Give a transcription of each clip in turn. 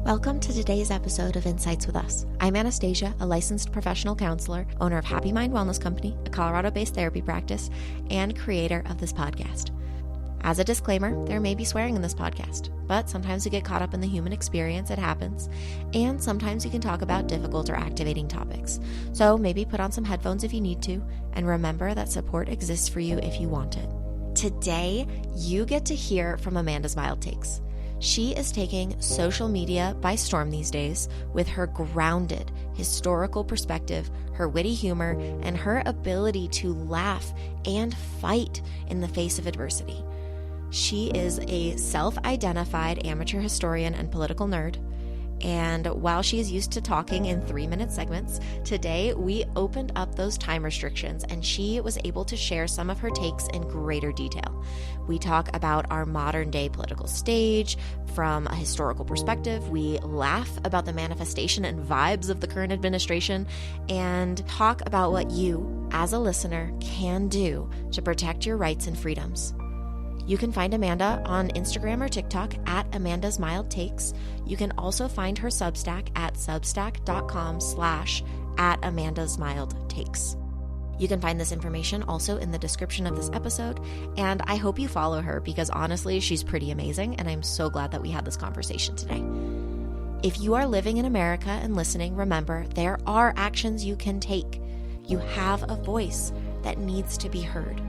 Welcome to today's episode of Insights with Us. I'm Anastasia, a licensed professional counselor, owner of Happy Mind Wellness Company, a Colorado-based therapy practice, and creator of this podcast. As a disclaimer, there may be swearing in this podcast, but sometimes we get caught up in the human experience, it happens, and sometimes we can talk about difficult or activating topics. So maybe put on some headphones if you need to, and remember that support exists for you if you want it. Today, you get to hear from Amandasmildtakes. She is taking social media by storm these days with her grounded historical perspective, her witty humor, and her ability to laugh and fight in the face of adversity. She is a self-identified amateur historian and political nerd. And while she is used to talking in 3-minute segments, today we opened up those time restrictions and she was able to share some of her takes in greater detail. We talk about our modern day political stage from a historical perspective. We laugh about the manifestation and vibes of the current administration and talk about what you, as a listener, can do to protect your rights and freedoms. You can find Amanda on Instagram or TikTok at Amandasmildtakes. You can also find her Substack at substack.com/@Amandasmildtakes. You can find this information also in the description of this episode, and I hope you follow her because honestly, she's pretty amazing, and I'm so glad that we had this conversation today. If you are living in America and listening, remember, there are actions you can take. You have a voice that needs to be heard.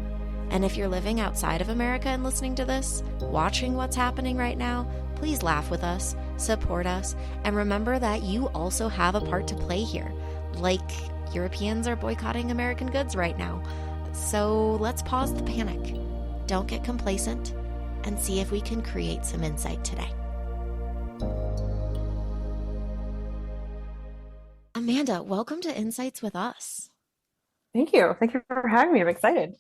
And if you're living outside of America and listening to this, watching what's happening right now, please laugh with us, support us, and remember that you also have a part to play here. Like Europeans are boycotting American goods right now. So let's pause the panic. Don't get complacent and see if we can create some insight today. Amanda, welcome to Insights with Us. Thank you. Thank you for having me. I'm excited.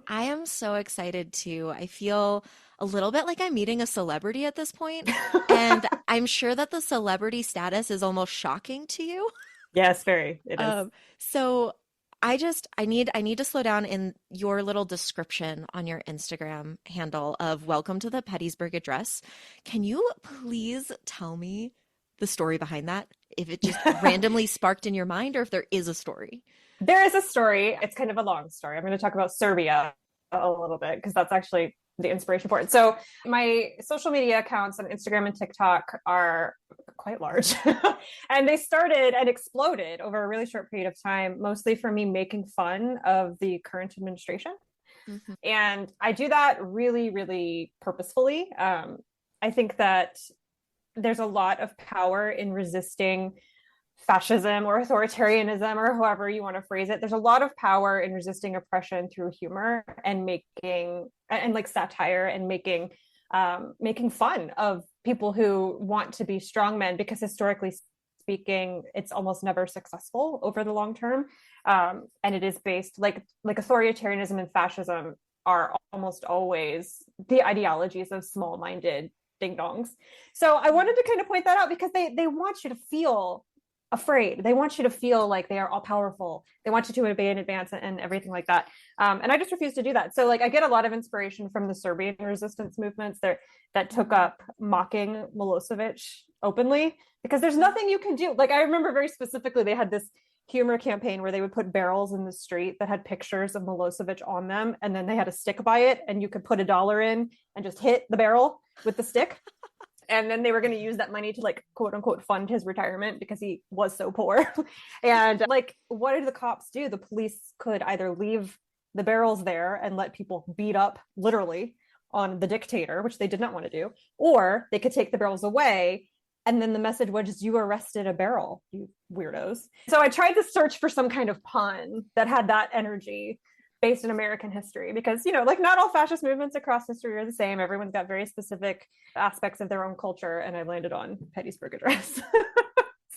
I am so excited too. I feel a little bit like I'm meeting a celebrity at this point, and I'm sure that the celebrity status is almost shocking to you. Yes, very. It is. So I need to slow down in your little description on your Instagram handle of welcome to the Pettysburg Address. Can you please tell me the story behind that? If it just randomly sparked in your mind or if there is a story. There is a story. It's kind of a long story. I'm going to talk about Serbia a little bit because that's actually the inspiration for it. So my social media accounts on Instagram and TikTok are quite large and they started and exploded over a really short period of time, mostly for me making fun of the current administration. Mm-hmm. And I do that really, really purposefully. I think that there's a lot of power in resisting fascism or authoritarianism or however you want to phrase it. There's a lot of power in resisting oppression through humor and making and like satire and making fun of people who want to be strongmen, because historically speaking, it's almost never successful over the long term. And it is based like authoritarianism and fascism are almost always the ideologies of small-minded ding-dongs. So I wanted to kind of point that out because they want you to feel afraid. They want you to feel like they are all powerful. They want you to obey in advance and everything like that. And I just refuse to do that. So like I get a lot of inspiration from the Serbian resistance movements that took up mocking Milosevic openly, because there's nothing you can do. Like I remember very specifically, they had this humor campaign where they would put barrels in the street that had pictures of Milosevic on them. And then they had a stick by it and you could put $1 in and just hit the barrel with the stick. And then they were going to use that money to like, quote unquote, fund his retirement because he was so poor. And like, what did the cops do? The police could either leave the barrels there and let people beat up literally on the dictator, which they did not want to do, or they could take the barrels away. And then the message was just, you arrested a barrel, you weirdos. So I tried to search for some kind of pun that had that energy based in American history, because, you know, like not all fascist movements across history are the same. Everyone's got very specific aspects of their own culture. And I landed on Pettysburg Address.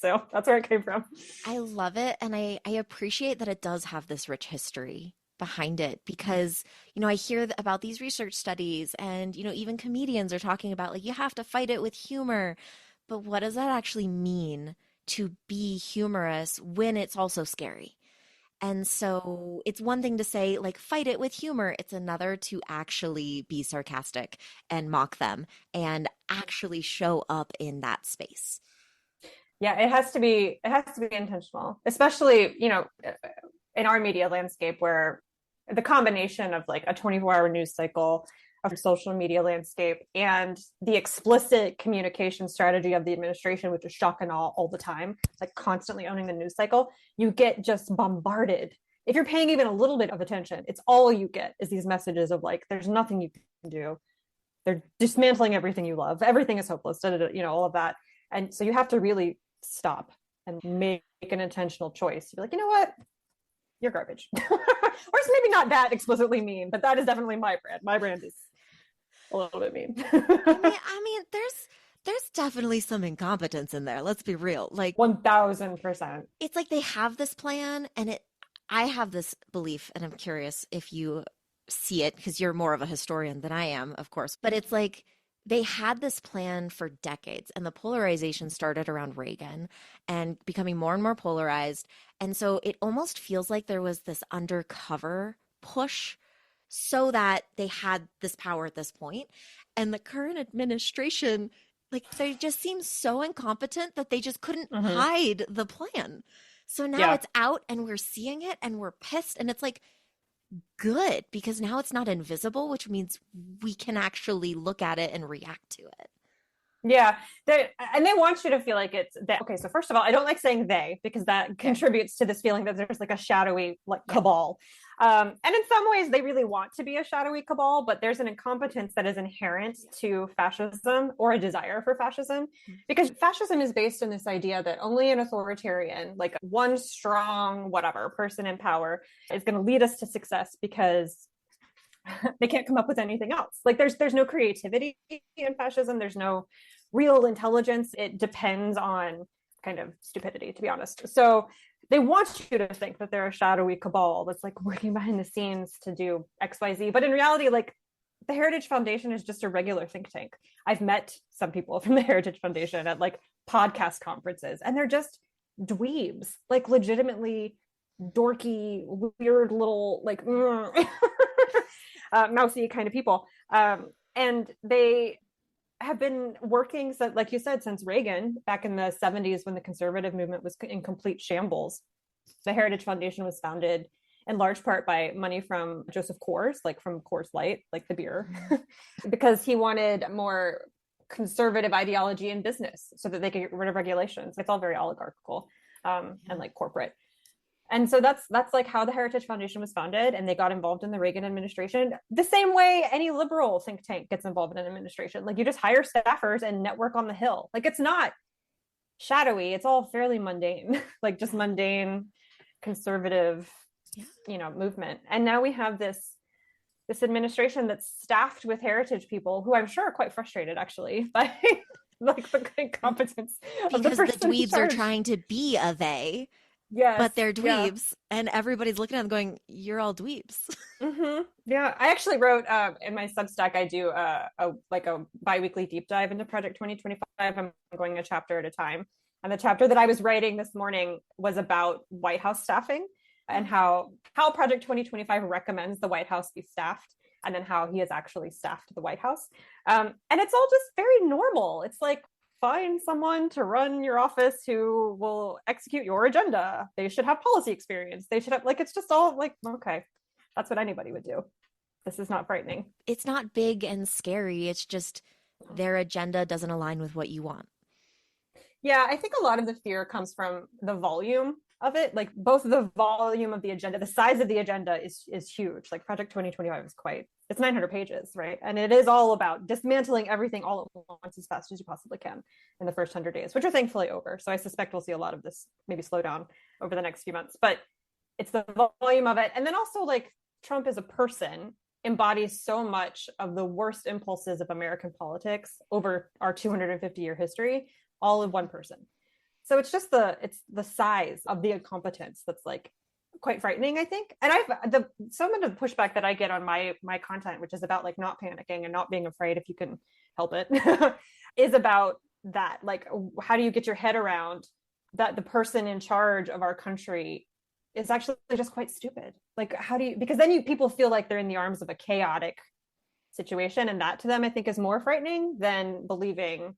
So that's where it came from. I love it. And I appreciate that it does have this rich history behind it, because, you know, I hear about these research studies and, you know, even comedians are talking about like, you have to fight it with humor. But what does that actually mean to be humorous when it's also scary? And so it's one thing to say, like, fight it with humor. It's another to actually be sarcastic and mock them and actually show up in that space. Yeah, it has to be intentional, especially, in our media landscape where the combination of like a 24-hour news cycle of social media landscape and the explicit communication strategy of the administration, which is shock and awe all the time, like constantly owning the news cycle, you get just bombarded. If you're paying even a little bit of attention, it's all you get is these messages of like, there's nothing you can do. They're dismantling everything you love. Everything is hopeless, all of that. And so you have to really stop and make an intentional choice to be like, you know what? You're garbage. Or it's maybe not that explicitly mean, but that is definitely my brand. My brand is a little bit mean. I mean, there's definitely some incompetence in there. Let's be real. Like 1000%. it's like they have this plan, and I have this belief, and I'm curious if you see it because you're more of a historian than I am, of course. But it's like they had this plan for decades, and the polarization started around Reagan and becoming more and more polarized. And so it almost feels like there was this undercover push so that they had this power at this point. And the current administration, like, they just seem so incompetent that they just couldn't hide the plan. So now it's out and we're seeing it and we're pissed. And it's like, good, because now it's not invisible, which means we can actually look at it and react to it. Yeah, and they want you to feel like it's that. Okay, so first of all, I don't like saying they because that contributes to this feeling that there's like a shadowy like cabal. And in some ways, they really want to be a shadowy cabal, but there's an incompetence that is inherent to fascism or a desire for fascism, because fascism is based on this idea that only an authoritarian, like one strong, whatever person in power, is going to lead us to success because they can't come up with anything else. Like there's no creativity in fascism. There's no real intelligence. It depends on kind of stupidity, to be honest. So they want you to think that they're a shadowy cabal that's like working behind the scenes to do XYZ. But in reality, like the Heritage Foundation is just a regular think tank. I've met some people from the Heritage Foundation at like podcast conferences, and they're just dweebs, like legitimately dorky, weird little like mousy kind of people. And they have been working, like you said, since Reagan back in the 70s when the conservative movement was in complete shambles. The Heritage Foundation was founded in large part by money from Joseph Coors, like from Coors Light, like the beer, because he wanted more conservative ideology in business so that they could get rid of regulations. It's all very oligarchical and like corporate. And so that's like how the Heritage Foundation was founded, and they got involved in the Reagan administration the same way any liberal think tank gets involved in an administration. Like you just hire staffers and network on the Hill. Like it's not shadowy, it's all fairly mundane, like just mundane conservative, movement. And now we have this administration that's staffed with heritage people who I'm sure are quite frustrated actually by like the incompetence of the Because the dweebs are trying to be a they. Yes, but they're dweebs, and everybody's looking at them going, you're all dweebs. Yeah, I actually wrote in my Substack, I do a bi-weekly deep dive into Project 2025. I'm going a chapter at a time. And the chapter that I was writing this morning was about White House staffing and how Project 2025 recommends the White House be staffed, and then how he has actually staffed the White House. And it's all just very normal. It's like, find someone to run your office who will execute your agenda. They should have policy experience. They should have, like, it's just all like, okay, that's what anybody would do. This is not frightening. It's not big and scary. It's just their agenda doesn't align with what you want. Yeah, I think a lot of the fear comes from the volume of it. Like both the volume of the agenda, the size of the agenda is huge. Like Project 2025 is it's 900 pages, right? And it is all about dismantling everything all at once as fast as you possibly can in the first 100 days, which are thankfully over. So I suspect we'll see a lot of this maybe slow down over the next few months, but it's the volume of it. And then also like Trump as a person embodies so much of the worst impulses of American politics over our 250-year history, all in one person. So it's just the size of the incompetence that's like quite frightening, I think. And some of the pushback that I get on my content, which is about like not panicking and not being afraid if you can help it, is about that. Like, how do you get your head around that the person in charge of our country is actually just quite stupid? Like, because then people feel like they're in the arms of a chaotic situation, and that to them I think is more frightening than believing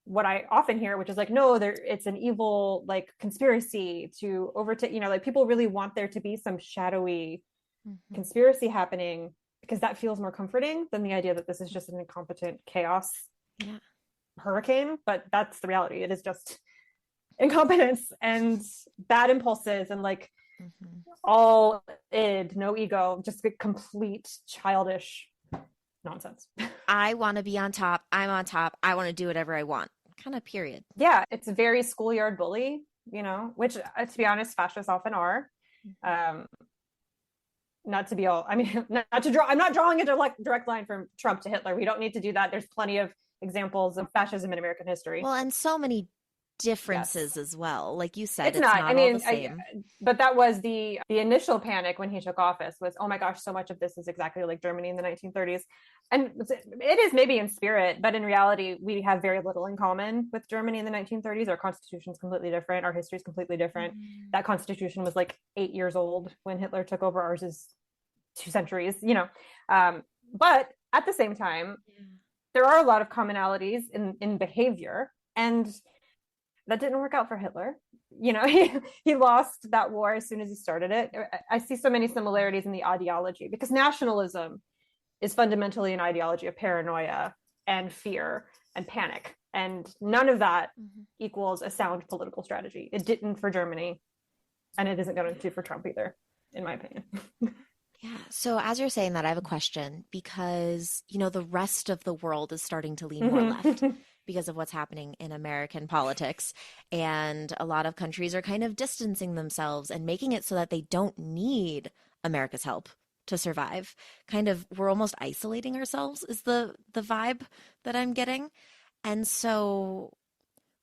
what I often hear, which is like, no, it's an evil like conspiracy to overtake, like people really want there to be some shadowy conspiracy happening because that feels more comforting than the idea that this is just an incompetent chaos hurricane. But that's the reality. It is just incompetence and bad impulses and like all id, no ego, just a complete childish nonsense. I want to be on top. I'm on top. I want to do whatever I want. Kind of period. Yeah, it's a very schoolyard bully, which to be honest, fascists often are. Not to be all, I mean, not to draw, I'm not drawing a direct line from Trump to Hitler. We don't need to do that. There's plenty of examples of fascism in American history. Well, and so many differences as well. Like you said, it's not I mean, all the same. But that was the initial panic when he took office was, oh my gosh, so much of this is exactly like Germany in the 1930s. And it is maybe in spirit, but in reality, we have very little in common with Germany in the 1930s. Our constitution is completely different. Our history is completely different. That constitution was like 8 years old when Hitler took over. Ours is 2 centuries, but at the same time, there are a lot of commonalities in behavior, and that didn't work out for Hitler. He lost that war as soon as he started it. I see so many similarities in the ideology because nationalism is fundamentally an ideology of paranoia and fear and panic. And none of that equals a sound political strategy. It didn't for Germany, and it isn't going to do for Trump either, in my opinion. Yeah. So as you're saying that, I have a question because, the rest of the world is starting to lean more left because of what's happening in American politics. And a lot of countries are kind of distancing themselves and making it so that they don't need America's help to survive. Kind of, we're almost isolating ourselves is the vibe that I'm getting. And so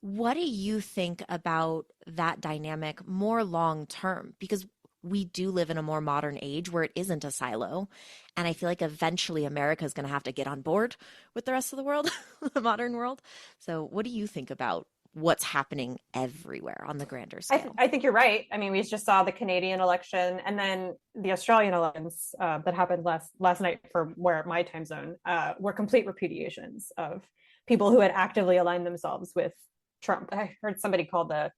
what do you think about that dynamic more long term? Because we do live in a more modern age where it isn't a silo. And I feel like eventually America is going to have to get on board with the rest of the world, the modern world. So what do you think about what's happening everywhere on the grander scale? I think you're right. I mean, we just saw the Canadian election and then the Australian elections that happened last night for where my time zone were complete repudiations of people who had actively aligned themselves with Trump. I heard somebody call the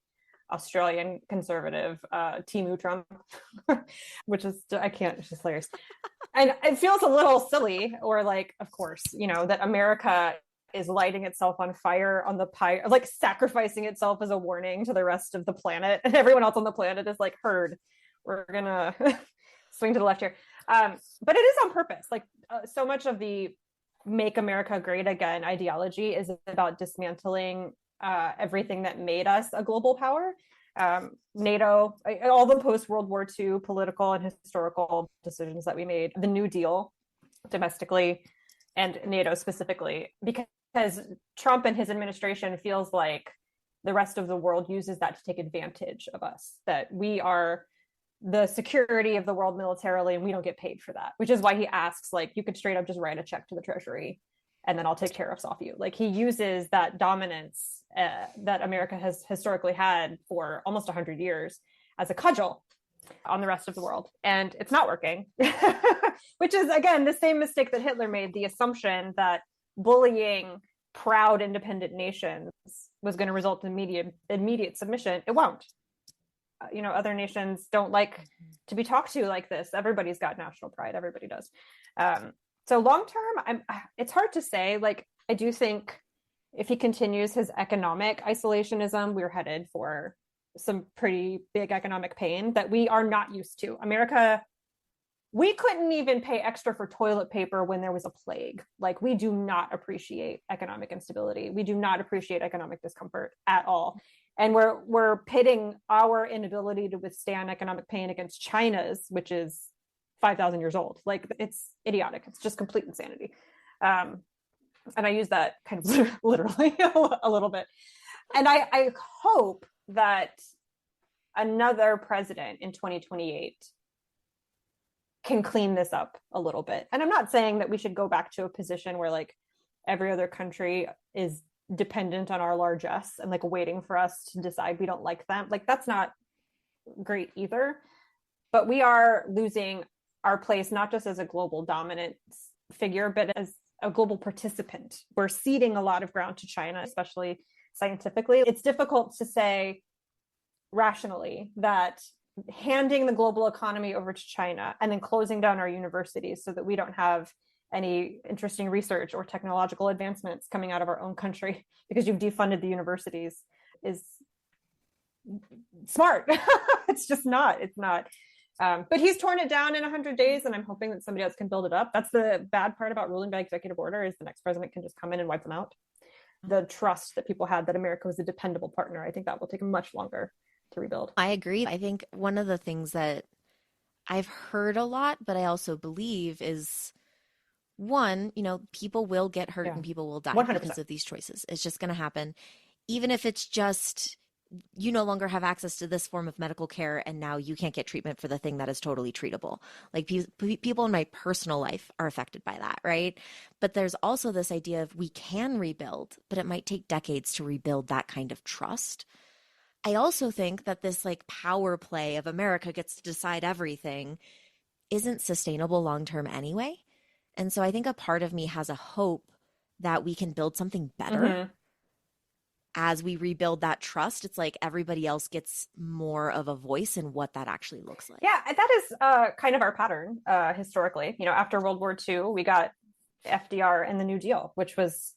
Australian conservative Timu Trump, which is, it's just hilarious. And it feels a little silly, or like, of course, that America is lighting itself on fire on the pyre, like sacrificing itself as a warning to the rest of the planet. And everyone else on the planet is like, herd, we're gonna swing to the left here. But it is on purpose. Like so much of the Make America Great Again ideology is about dismantling everything that made us a global power. NATO, all the post-World War II political and historical decisions that we made, the New Deal domestically and NATO specifically, because Trump and his administration feels like the rest of the world uses that to take advantage of us, that we are the security of the world militarily and we don't get paid for that, which is why he asks, like, you could straight up just write a check to the Treasury and then I'll take tariffs off you. Like he uses that dominance that America has historically had for almost 100 years as a cudgel on the rest of the world. And it's not working, which is, again, the same mistake that Hitler made, the assumption that bullying proud independent nations was going to result in immediate submission. It won't. Other nations don't like to be talked to like this. Everybody's got national pride. Everybody does. So long term, it's hard to say. Like, I do think if he continues his economic isolationism, we're headed for some pretty big economic pain that we are not used to. America, we couldn't even pay extra for toilet paper when there was a plague. Like, we do not appreciate economic instability. We do not appreciate economic discomfort at all. And we're pitting our inability to withstand economic pain against China's, which is 5,000 years old. Like, it's idiotic. It's just complete insanity. And I use that kind of literally a little bit. And I hope that another president in 2028 can clean this up a little bit. And I'm not saying that we should go back to a position where like every other country is dependent on our largesse and like waiting for us to decide we don't like them. Like, that's not great either. But we are losing our place, not just as a global dominant figure, but as a global participant. We're ceding a lot of ground to China, especially scientifically. It's difficult to say rationally that handing the global economy over to China and then closing down our universities so that we don't have any interesting research or technological advancements coming out of our own country because you've defunded the universities is smart. It's just not. It's not. But he's torn it down in 100 days, and I'm hoping that somebody else can build it up. That's the bad part about ruling by executive order, is the next president can just come in and wipe them out. The trust that people had that America was a dependable partner, I think that will take much longer to rebuild. I agree. I think one of the things that I've heard a lot, but I also believe is, one, people will get hurt and people will die 100%. Because of these choices. It's just going to happen. Even if it's just, you no longer have access to this form of medical care and now you can't get treatment for the thing that is totally treatable. Like people in my personal life are affected by that, right? But there's also this idea of we can rebuild, but it might take decades to rebuild that kind of trust. I also think that this power play of America gets to decide everything isn't sustainable long-term anyway. And so I think a part of me has a hope that we can build something better as we rebuild that trust. It's like everybody else gets more of a voice in what that actually looks like. Yeah, that is kind of our pattern historically. After World War II, we got FDR and the New Deal, which was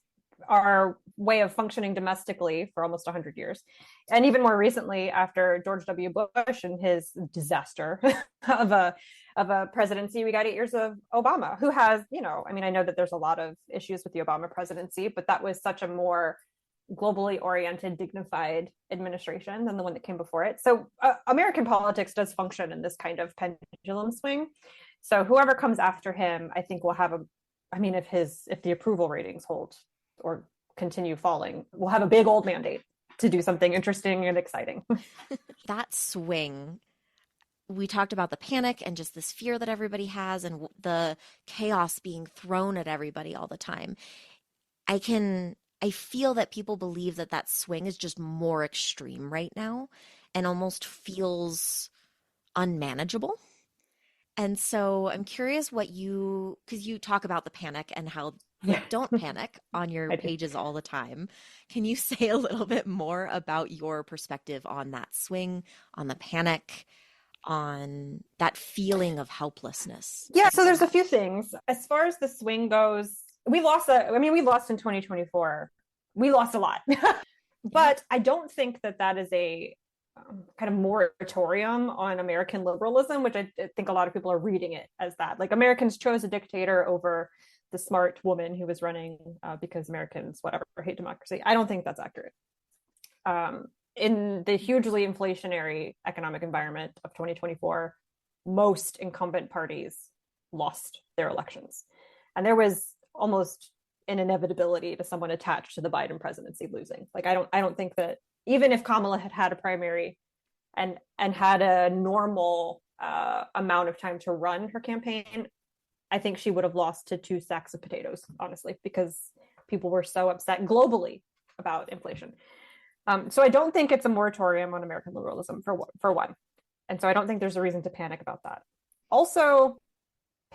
our way of functioning domestically for almost 100 years. And even more recently, after George W. Bush and his disaster of a presidency, we got 8 years of Obama, who has, I know that there's a lot of issues with the Obama presidency, but that was such a more globally oriented, dignified administration than the one that came before it. So American politics does function in this kind of pendulum swing. So whoever comes after him, I think will have if the approval ratings hold or continue falling, we'll have a big old mandate to do something interesting and exciting. That swing, we talked about the panic and just this fear that everybody has and the chaos being thrown at everybody all the time. I feel that people believe that swing is just more extreme right now and almost feels unmanageable. And so I'm curious because you talk about the panic and how don't panic on your pages all the time. Can you say a little bit more about your perspective on that swing, on the panic, on that feeling of helplessness? Yeah, so there's a few things. As far as the swing goes, we lost in 2024. We lost a lot. But I don't think that is a kind of moratorium on American liberalism, which I think a lot of people are reading it as that. Like Americans chose a dictator over the smart woman who was running because Americans, hate democracy. I don't think that's accurate. In the hugely inflationary economic environment of 2024, most incumbent parties lost their elections. And there was almost an inevitability to someone attached to the Biden presidency losing. Like, I don't think that even if Kamala had a primary and had a normal amount of time to run her campaign, I think she would have lost to 2 sacks of potatoes, honestly, because people were so upset globally about inflation. So I don't think it's a moratorium on American liberalism for one. And so I don't think there's a reason to panic about that. Also,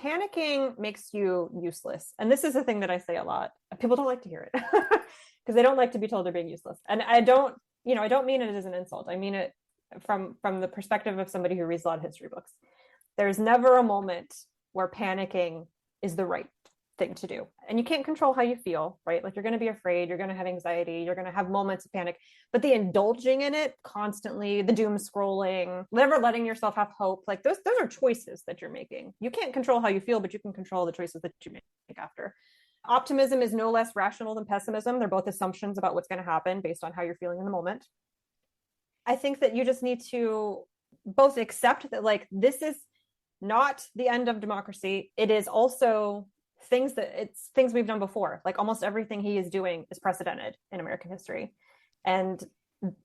panicking makes you useless. And this is a thing that I say a lot. People don't like to hear it because they don't like to be told they're being useless. And I don't mean it as an insult. I mean it from the perspective of somebody who reads a lot of history books. There's never a moment where panicking is the right thing to do. And you can't control how you feel, right? Like, you're going to be afraid, you're going to have anxiety, you're going to have moments of panic, but the indulging in it constantly, the doom scrolling, never letting yourself have hope, like those are choices that you're making. You can't control how you feel, but you can control the choices that you make after. Optimism is no less rational than pessimism. They're both assumptions about what's going to happen based on how you're feeling in the moment. I think that you just need to both accept that, like, this is not the end of democracy. It is also things we've done before. Like, almost everything he is doing is precedented in American history. And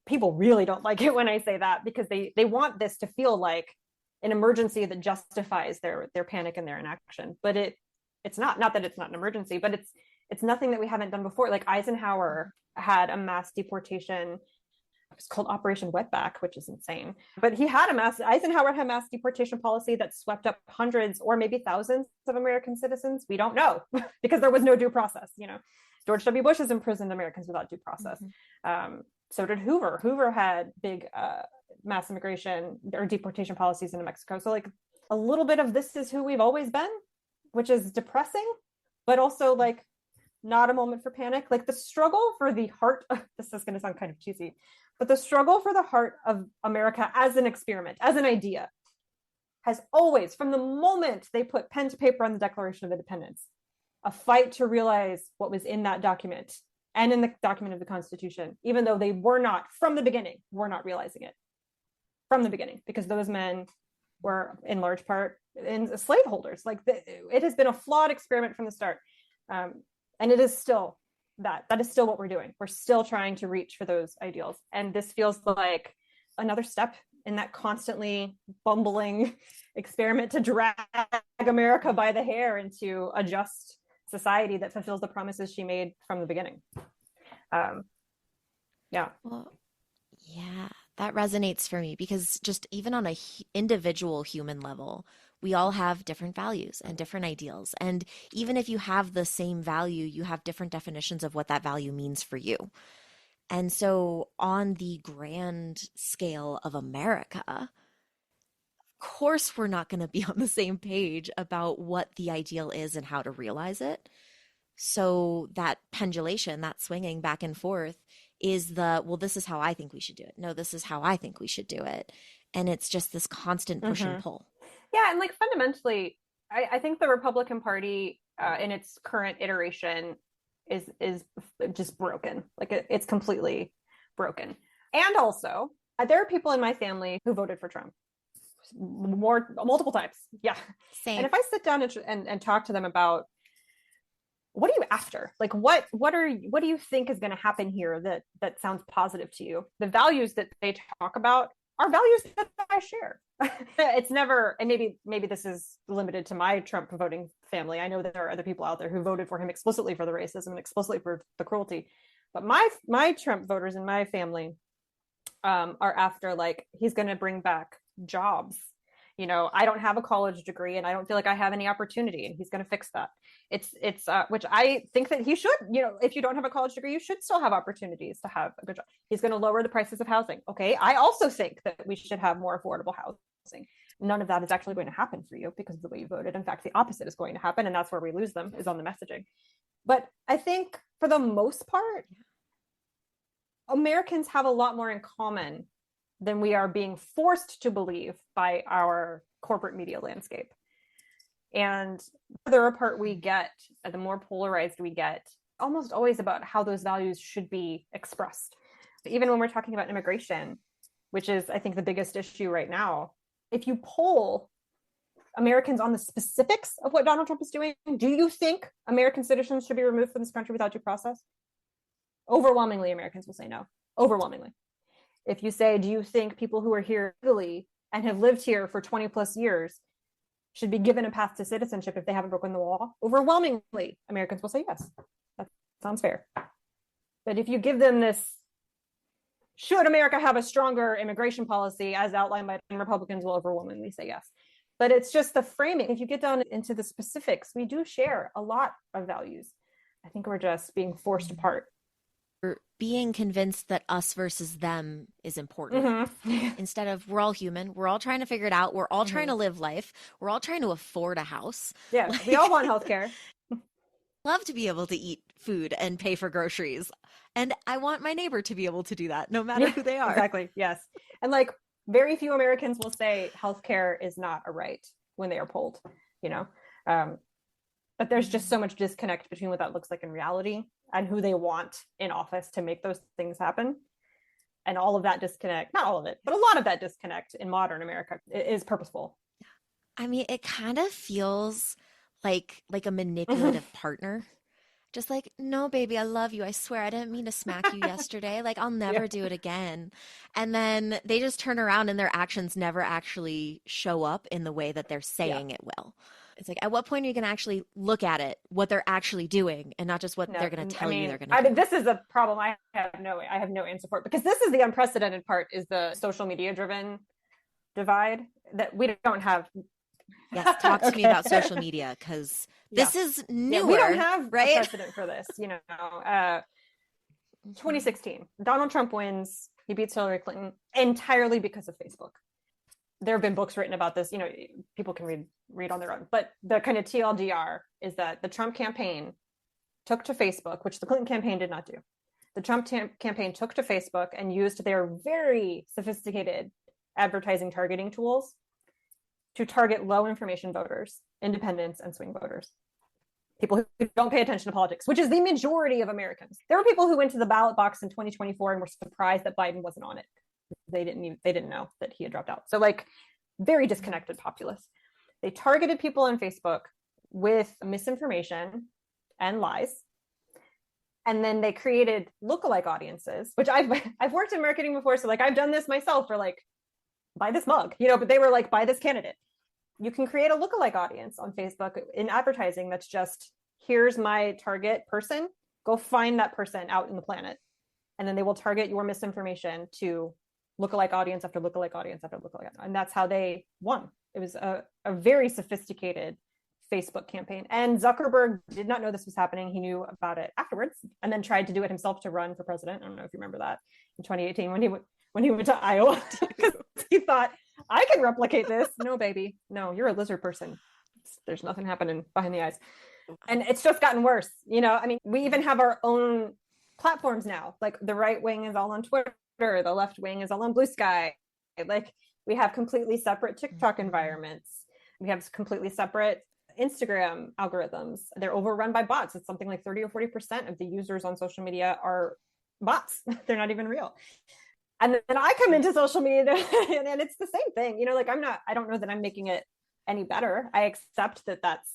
people really don't like it when I say that, because they want this to feel like an emergency that justifies their panic and their inaction. But it's not that it's not an emergency, but it's nothing that we haven't done before. Like, Eisenhower had a mass deportation. It's called Operation Wetback, which is insane. But Eisenhower had a mass deportation policy that swept up hundreds or maybe thousands of American citizens. We don't know because there was no due process, George W. Bush has imprisoned Americans without due process. So did Hoover. Hoover had big mass immigration or deportation policies into Mexico. So like a little bit of this is who we've always been, which is depressing, but also like not a moment for panic. Like the struggle for the heart of, this is going to sound kind of cheesy, but the struggle for the heart of America as an experiment, as an idea, has always, from the moment they put pen to paper on the Declaration of Independence, a fight to realize what was in that document and in the document of the Constitution, even though they were not, from the beginning, were not realizing it from the beginning, because those men were in large part slaveholders. Like it has been a flawed experiment from the start. And it is still that is still what we're doing. We're still trying to reach for those ideals. And this feels like another step in that constantly bumbling experiment to drag America by the hair into a just society that fulfills the promises she made from the beginning. Yeah. Well, yeah, that resonates for me because just even on a individual human level, we all have different values and different ideals. And even if you have the same value, you have different definitions of what that value means for you. And so on the grand scale of America, of course, we're not going to be on the same page about what the ideal is and how to realize it. So that pendulation, that swinging back and forth is well, this is how I think we should do it. No, this is how I think we should do it. And it's just this constant push and pull. Yeah. And like fundamentally, I think the Republican Party in its current iteration is just broken. Like it's completely broken. And also, there are people in my family who voted for Trump multiple times. Yeah. Same. And if I sit down and talk to them about what are you after? Like what do you think is going to happen here that sounds positive to you? The values that they talk about are values that I share. It's never, and maybe this is limited to my Trump voting family. I know that there are other people out there who voted for him explicitly for the racism and explicitly for the cruelty. But my Trump voters in my family are after, like, he's going to bring back jobs. You know, I don't have a college degree and I don't feel like I have any opportunity, and he's going to fix that. It's which I think that he should, you know, if you don't have a college degree, you should still have opportunities to have a good job. He's going to lower the prices of housing. Okay. I also think that we should have more affordable housing. None of that is actually going to happen for you because of the way you voted. In fact, the opposite is going to happen. And that's where we lose them, is on the messaging. But I think for the most part, Americans have a lot more in common than we are being forced to believe by our corporate media landscape. And the further apart we get, the more polarized we get, almost always about how those values should be expressed. Even when we're talking about immigration, which is, I think, the biggest issue right now, if you poll Americans on the specifics of what Donald Trump is doing, do you think American citizens should be removed from this country without due process? Overwhelmingly, Americans will say no. Overwhelmingly. If you say, do you think people who are here legally and have lived here for 20 plus years should be given a path to citizenship if they haven't broken the law? Overwhelmingly, Americans will say yes. That sounds fair. But if you give them this, should America have a stronger immigration policy as outlined by Republicans, will overwhelmingly say yes. But it's just the framing. If you get down into the specifics, we do share a lot of values. I think we're just being forced apart. Being convinced that us versus them is important. Instead of, we're all human, we're all trying to figure it out, we're all trying to live life, we're all trying to afford a house. Yeah, we all want healthcare. Love to be able to eat food and pay for groceries. And I want my neighbor to be able to do that, no matter who they are. Exactly, yes. And like, very few Americans will say healthcare is not a right when they are polled, you know? But there's just so much disconnect between what that looks like in reality and who they want in office to make those things happen. And all of that disconnect, not all of it, but a lot of that disconnect in modern America is purposeful. I mean, it kind of feels like a manipulative partner. Just like, no, baby, I love you. I swear I didn't mean to smack you yesterday. Like, I'll never do it again. And then they just turn around and their actions never actually show up in the way that they're saying it will. It's like, at what point are you going to actually look at it, what they're actually doing, and not just what they're going to tell you they're going to do? I mean, this is a problem I have no answer for, because this is the unprecedented part, is the social media driven divide that we don't have. Yes, talk to me Okay. about social media because this is newer. We don't have right? a precedent for this. 2016, Donald Trump wins. He beats Hillary Clinton entirely because of Facebook. There have been books written about this. People can read on their own. But the kind of TLDR is that the Trump campaign took to Facebook, which the Clinton campaign did not do. The Trump campaign took to Facebook and used their very sophisticated advertising targeting tools to target low information voters, independents, and swing voters. People who don't pay attention to politics, which is the majority of Americans. There were people who went to the ballot box in 2024 and were surprised that Biden wasn't on it. They didn't know that he had dropped out. So very disconnected populace. They targeted people on Facebook with misinformation and lies. And then they created lookalike audiences, which I've worked in marketing before. So I've done this myself for buy this mug, but they were buy this candidate. You can create a lookalike audience on Facebook in advertising that's just, here's my target person, go find that person out in the planet. And then they will target your misinformation to lookalike audience after lookalike audience after lookalike. And that's how they won. It was a very sophisticated Facebook campaign. And Zuckerberg did not know this was happening. He knew about it afterwards and then tried to do it himself to run for president. I don't know if you remember that in 2018 when he went to Iowa. He thought, I can replicate this. No, baby. No, you're a lizard person. There's nothing happening behind the eyes. And it's just gotten worse. We even have our own platforms now. The right wing is all on Twitter. The left wing is all on Blue Sky. We have completely separate TikTok environments. We have completely separate Instagram algorithms. They're overrun by bots. It's something like 30 or 40% of the users on social media are bots. They're not even real. And then I come into social media and it's the same thing, I don't know that I'm making it any better. I accept that that's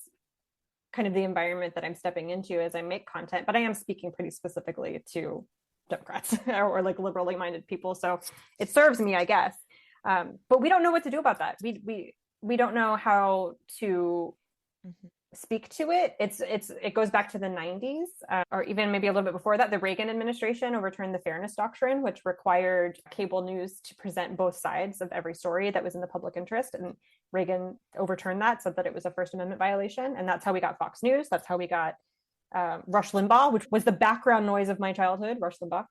kind of the environment that I'm stepping into as I make content, but I am speaking pretty specifically to Democrats or liberally minded people. So it serves me, I guess. But we don't know what to do about that. We don't know how to speak to it. It goes back to the 90s, or even maybe a little bit before that. The Reagan administration overturned the Fairness Doctrine, which required cable news to present both sides of every story that was in the public interest. And Reagan overturned that, said that it was a First Amendment violation. And that's how we got Fox News. That's how we got Rush Limbaugh, which was the background noise of my childhood, Rush Limbaugh.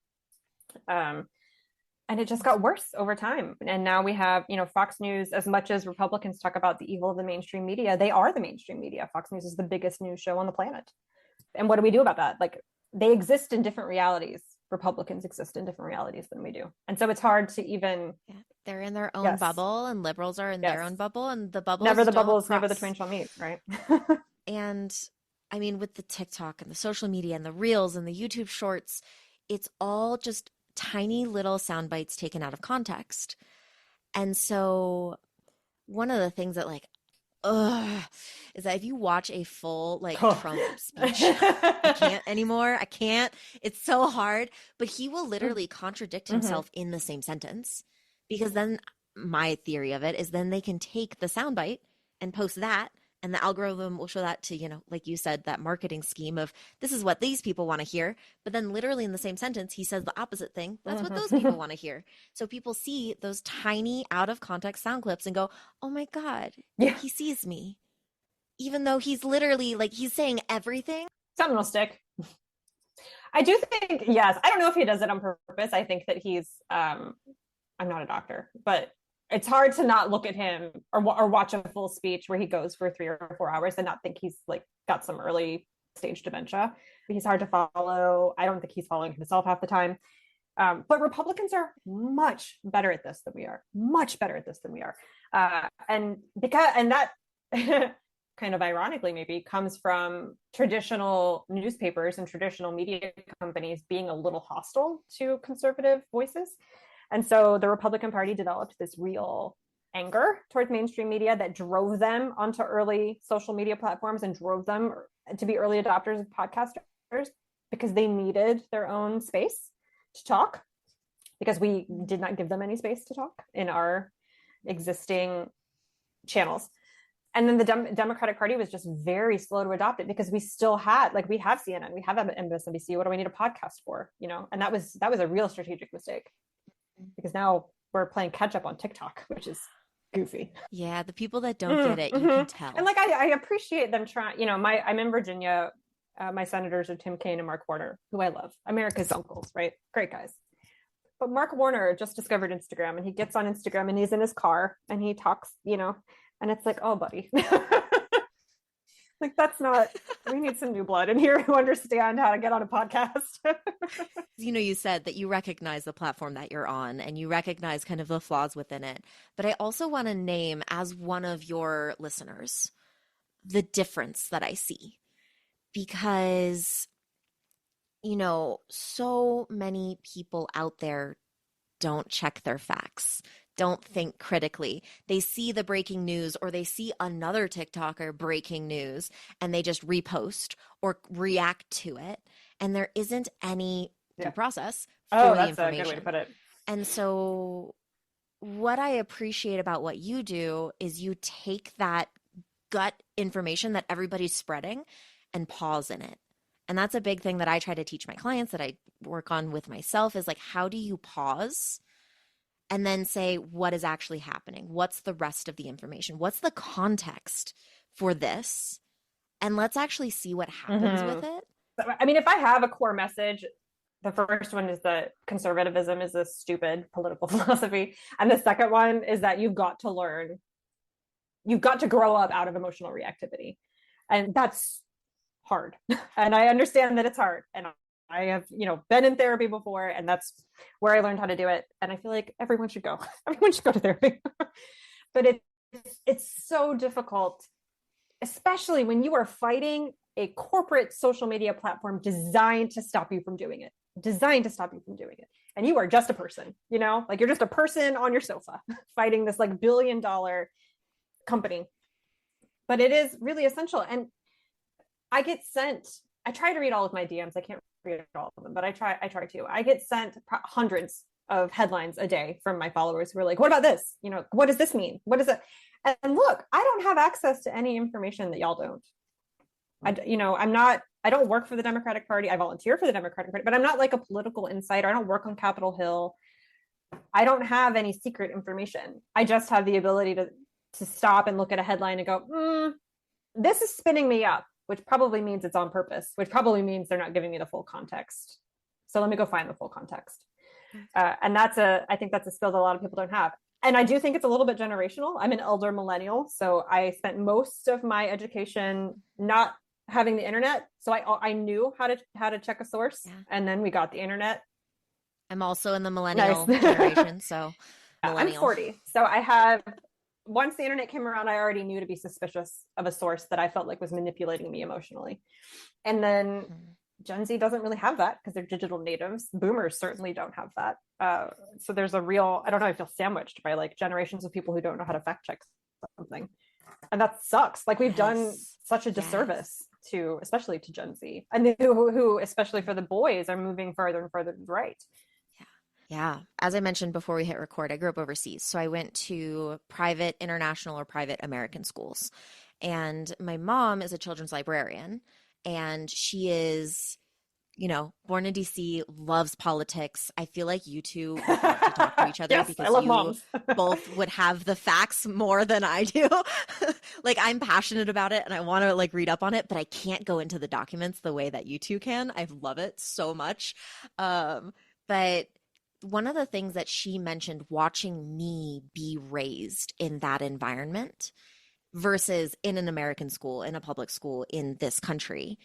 And it just got worse over time. And now we have, Fox News, as much as Republicans talk about the evil of the mainstream media, they are the mainstream media. Fox News is the biggest news show on the planet. And what do we do about that? They exist in different realities. Republicans exist in different realities than we do. And so it's hard to even... Yeah, they're in their own bubble and liberals are in their own bubble, and the bubbles never the don't bubbles, cross. never the twain shall meet, right? And with the TikTok and the social media and the reels and the YouTube shorts, it's all just tiny little sound bites taken out of context. And so one of the things that is that if you watch a full Trump speech, I can't anymore. I can't. It's so hard. But he will literally contradict himself in the same sentence, because then my theory of it is then they can take the soundbite and post that, and the algorithm will show that to, like you said, that marketing scheme of this is what these people want to hear. But then literally in the same sentence, he says the opposite thing. That's what those people want to hear. So people see those tiny out of context sound clips and go, oh my God, he sees me. Even though he's literally he's saying everything. Something will stick. I do think, yes. I don't know if he does it on purpose. I think that he's, I'm not a doctor, but it's hard to not look at him or watch a full speech where he goes for 3 or 4 hours and not think he's got some early stage dementia. He's hard to follow. I don't think he's following himself half the time. But Republicans are much better at this than we are. Much better at this than we are. And that kind of ironically maybe comes from traditional newspapers and traditional media companies being a little hostile to conservative voices. And so the Republican Party developed this real anger towards mainstream media that drove them onto early social media platforms and drove them to be early adopters of podcasters, because they needed their own space to talk, because we did not give them any space to talk in our existing channels. And then the Democratic Party was just very slow to adopt it, because we still had, we have CNN, we have MSNBC. What do we need a podcast for? And that was a real strategic mistake, because now we're playing catch up on TikTok, which is goofy. Yeah, the people that don't get it, you can tell. And like I appreciate them trying. You know, I'm in Virginia. My senators are Tim Kaine and Mark Warner, who I love. America's uncles, right? Great guys. But Mark Warner just discovered Instagram, and he gets on Instagram and he's in his car and he talks, you know, and it's like, oh, buddy. Like, that's not, we need some new blood in here who understand how to get on a podcast. You know, you said that you recognize the platform that you're on and you recognize kind of the flaws within it. But I also want to name, as one of your listeners, the difference that I see. Because, you know, so many people out there don't check their facts, don't think critically. They see the breaking news or they see another TikToker breaking news and they just repost or react to it. And there isn't any due process for the information. That's a good way to put it. And so what I appreciate about what you do is you take that gut information that everybody's spreading and pause in it. And that's a big thing that I try to teach my clients, that I work on with myself, is like, how do you pause and then say, what is actually happening? What's the rest of the information? What's the context for this? And let's actually see what happens with it. I mean, if I have a core message, the first one is that conservatism is a stupid political philosophy. And the second one is that you've got to learn, you've got to grow up out of emotional reactivity. And that's hard. And I understand that it's hard. And I have, you know, been in therapy before, and that's where I learned how to do it. And I feel like everyone should go. Everyone should go to therapy. But it's so difficult, especially when you are fighting a corporate social media platform designed to stop you from doing it. And you are just a person, you know, like you're just a person on your sofa fighting this like $1 billion company. But it is really essential. And I try to read all of my DMs. I can't read all of them, but I try to. I get sent hundreds of headlines a day from my followers who are like, what about this? You know, what does this mean? What is it? And look, I don't have access to any information that y'all don't. I don't work for the Democratic Party. I volunteer for the Democratic Party, but I'm not like a political insider. I don't work on Capitol Hill. I don't have any secret information. I just have the ability to stop and look at a headline and go, this is spinning me up, which probably means it's on purpose, which probably means they're not giving me the full context. So let me go find the full context. And I think that's a skill that a lot of people don't have. And I do think it's a little bit generational. I'm an elder millennial, so I spent most of my education not having the internet. So I knew how to check a source, and then we got the internet. I'm also in the millennial generation, so millennial. I'm 40. So I have, once the internet came around, I already knew to be suspicious of a source that I felt like was manipulating me emotionally. And then Gen Z doesn't really have that because they're digital natives. Boomers certainly don't have that. So there's a real, I don't know, I feel sandwiched by like generations of people who don't know how to fact check something. And that sucks. Like we've done such a disservice to, especially to Gen Z, and who, especially for the boys, are moving further and further to the right. Yeah. As I mentioned before we hit record, I grew up overseas. So I went to private international or private American schools. And my mom is a children's librarian, and she is, you know, born in DC, loves politics. I feel like you two would love to talk to each other Yes, because I love you moms. both would have the facts more than I do. Like I'm passionate about it and I want to like read up on it, but I can't go into the documents the way that you two can. I love it so much. But one of the things that she mentioned, watching me be raised in that environment versus in an American school, in a public school in this country,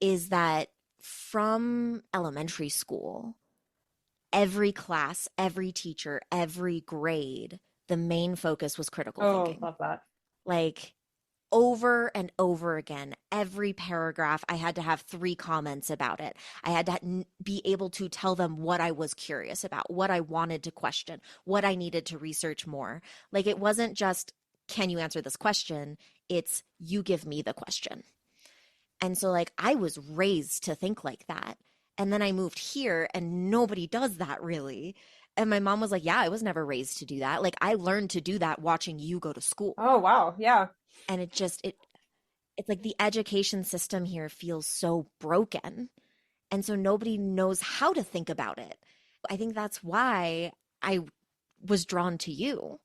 is that from elementary school, every class, every teacher, every grade, the main focus was critical thinking. Oh, love that. Like over and over again, every paragraph, I had to have 3 comments about it. I had to be able to tell them what I was curious about, what I wanted to question, what I needed to research more. Like it wasn't just, can you answer this question? It's, you give me the question. And so like I was raised to think like that. And then I moved here and nobody does that really. And my mom was like, yeah, I was never raised to do that. Like I learned to do that watching you go to school. Oh, wow. Yeah. And it's like the education system here feels so broken. And so nobody knows how to think about it. I think that's why I was drawn to you,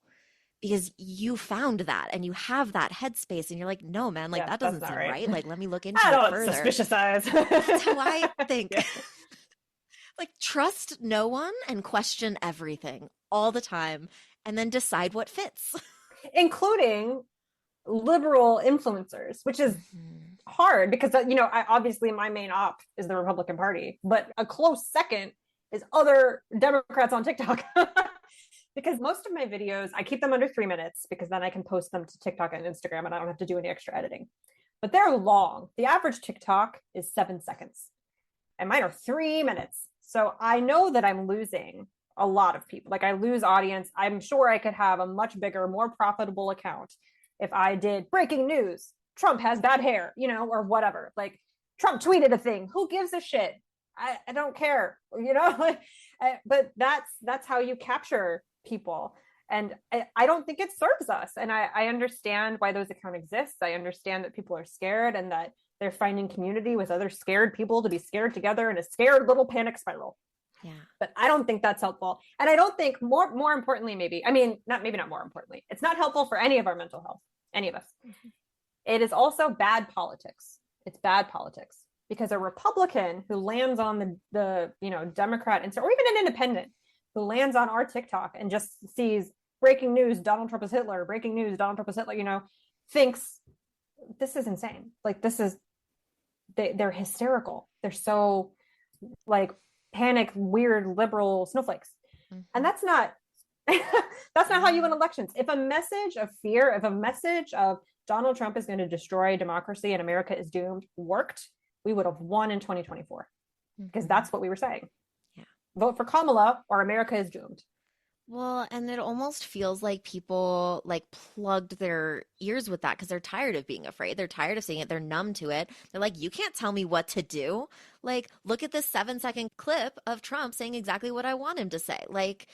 because you found that and you have that headspace and you're like, no, man, like that doesn't seem right. Like, let me look into I it don't further. Suspicious eyes. That's how I think. Yeah. Like, trust no one and question everything all the time and then decide what fits. Including liberal influencers, which is hard because, obviously my main op is the Republican Party, but a close second is other Democrats on TikTok. Because most of my videos, I keep them under 3 minutes because then I can post them to TikTok and Instagram and I don't have to do any extra editing. But they're long. The average TikTok is 7 seconds and mine are 3 minutes. So I know that I'm losing a lot of people. Like, I lose audience. I'm sure I could have a much bigger, more profitable account if I did breaking news. Trump has bad hair, or whatever. Like, Trump tweeted a thing. Who gives a shit? I don't care, but that's how you capture people. And I don't think it serves us. And I understand why those accounts exist. I understand that people are scared and that they're finding community with other scared people to be scared together in a scared little panic spiral. Yeah. But I don't think that's helpful. And I don't think more importantly, not more importantly, it's not helpful for any of our mental health, any of us. Mm-hmm. It is also bad politics. It's bad politics because a Republican who lands on the Democrat or even an independent who lands on our TikTok and just sees breaking news, Donald Trump is Hitler, breaking news, Donald Trump is Hitler, thinks this is insane. Like, they're hysterical. They're so like panic, weird, liberal snowflakes. Mm-hmm. And that's not how you win elections. If a message of fear, if a message of Donald Trump is going to destroy democracy and America is doomed worked, we would have won in 2024 because that's what we were saying. Yeah. Vote for Kamala or America is doomed. Well, and it almost feels like people like plugged their ears with that because they're tired of being afraid. They're tired of seeing it. They're numb to it. They're like, you can't tell me what to do. Like, look at this 7-second clip of Trump saying exactly what I want him to say. Like,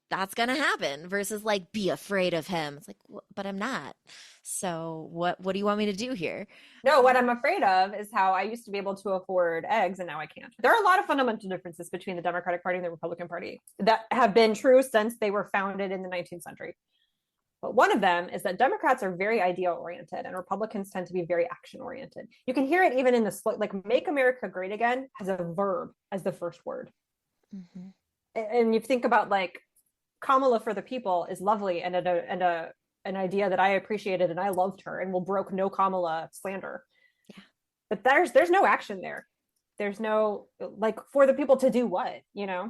that's going to happen versus like, be afraid of him. It's like, but I'm not. So what do you want me to do here? No, what I'm afraid of is how I used to be able to afford eggs and now I can't. There are a lot of fundamental differences between the Democratic Party and the Republican Party that have been true since they were founded in the 19th century. But one of them is that Democrats are very idea oriented and Republicans tend to be very action oriented. You can hear it even in the like "Make America Great Again" has a verb as the first word. Mm-hmm. And you think about like Kamala for the people is lovely and an idea that I appreciated and I loved her and will broke no Kamala slander. Yeah. But there's no action there. There's no like for the people to do what, Yeah.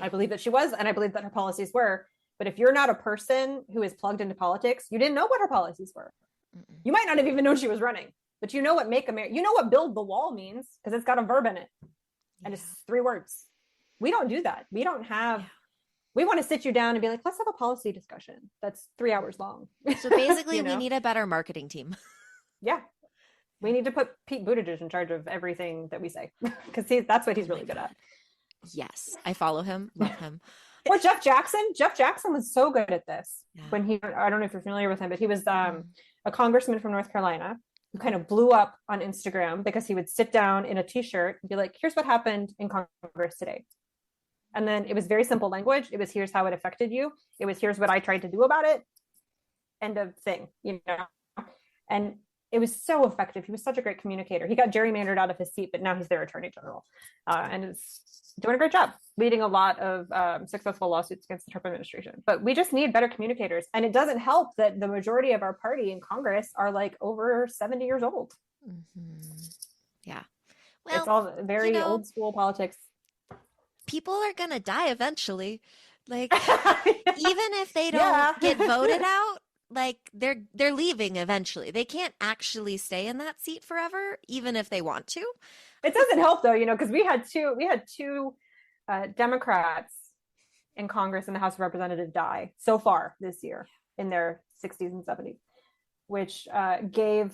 I believe that she was and I believe that her policies were. But if you're not a person who is plugged into politics, you didn't know what her policies were. Mm-mm. You might not have even known she was running, but you know what what build the wall means because it's got a verb in it. And it's 3 words. We don't do that. We don't have we want to sit you down and be like, let's have a policy discussion that's 3 hours long. So basically, we need a better marketing team. Yeah. We need to put Pete Buttigieg in charge of everything that we say because that's what he's really good at. Yes. I follow him. Love him. Or Jeff Jackson. Jeff Jackson was so good at this when I don't know if you're familiar with him, but he was a congressman from North Carolina who kind of blew up on Instagram because he would sit down in a t-shirt and be like, here's what happened in Congress today. And then it was very simple language. It was, here's how it affected you. It was, here's what I tried to do about it. End of thing, And it was so effective. He was such a great communicator. He got gerrymandered out of his seat, but now he's their attorney general. And is doing a great job leading a lot of successful lawsuits against the Trump administration. But we just need better communicators. And it doesn't help that the majority of our party in Congress are like over 70 years old. Mm-hmm. Yeah. Well, it's all very old school politics. People are going to die eventually. Like, even if they don't get voted out, like they're leaving eventually. They can't actually stay in that seat forever, even if they want to. It doesn't help though, because we had two Democrats in Congress and the House of Representatives die so far this year in their 60s and 70s, which gave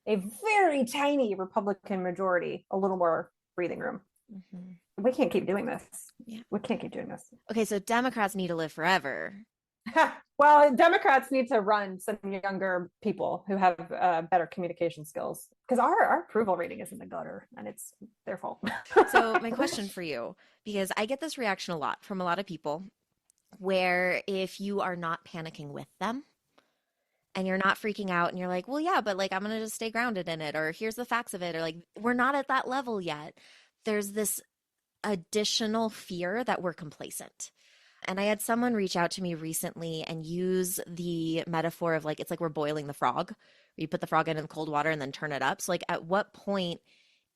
a very tiny Republican majority a little more breathing room. Mm-hmm. We can't keep doing this. Yeah. We can't keep doing this. Okay, so Democrats need to live forever. Well, Democrats need to run some younger people who have better communication skills because our approval rating is in the gutter and it's their fault. So my question for you, because I get this reaction a lot from a lot of people, where if you are not panicking with them and you're not freaking out and you're like, well, yeah, but like I'm going to just stay grounded in it, or here's the facts of it, or like we're not at that level yet. There's this additional fear that we're complacent. And I had someone reach out to me recently and use the metaphor of like, it's like we're boiling the frog. You put the frog in cold water and then turn it up. So like at what point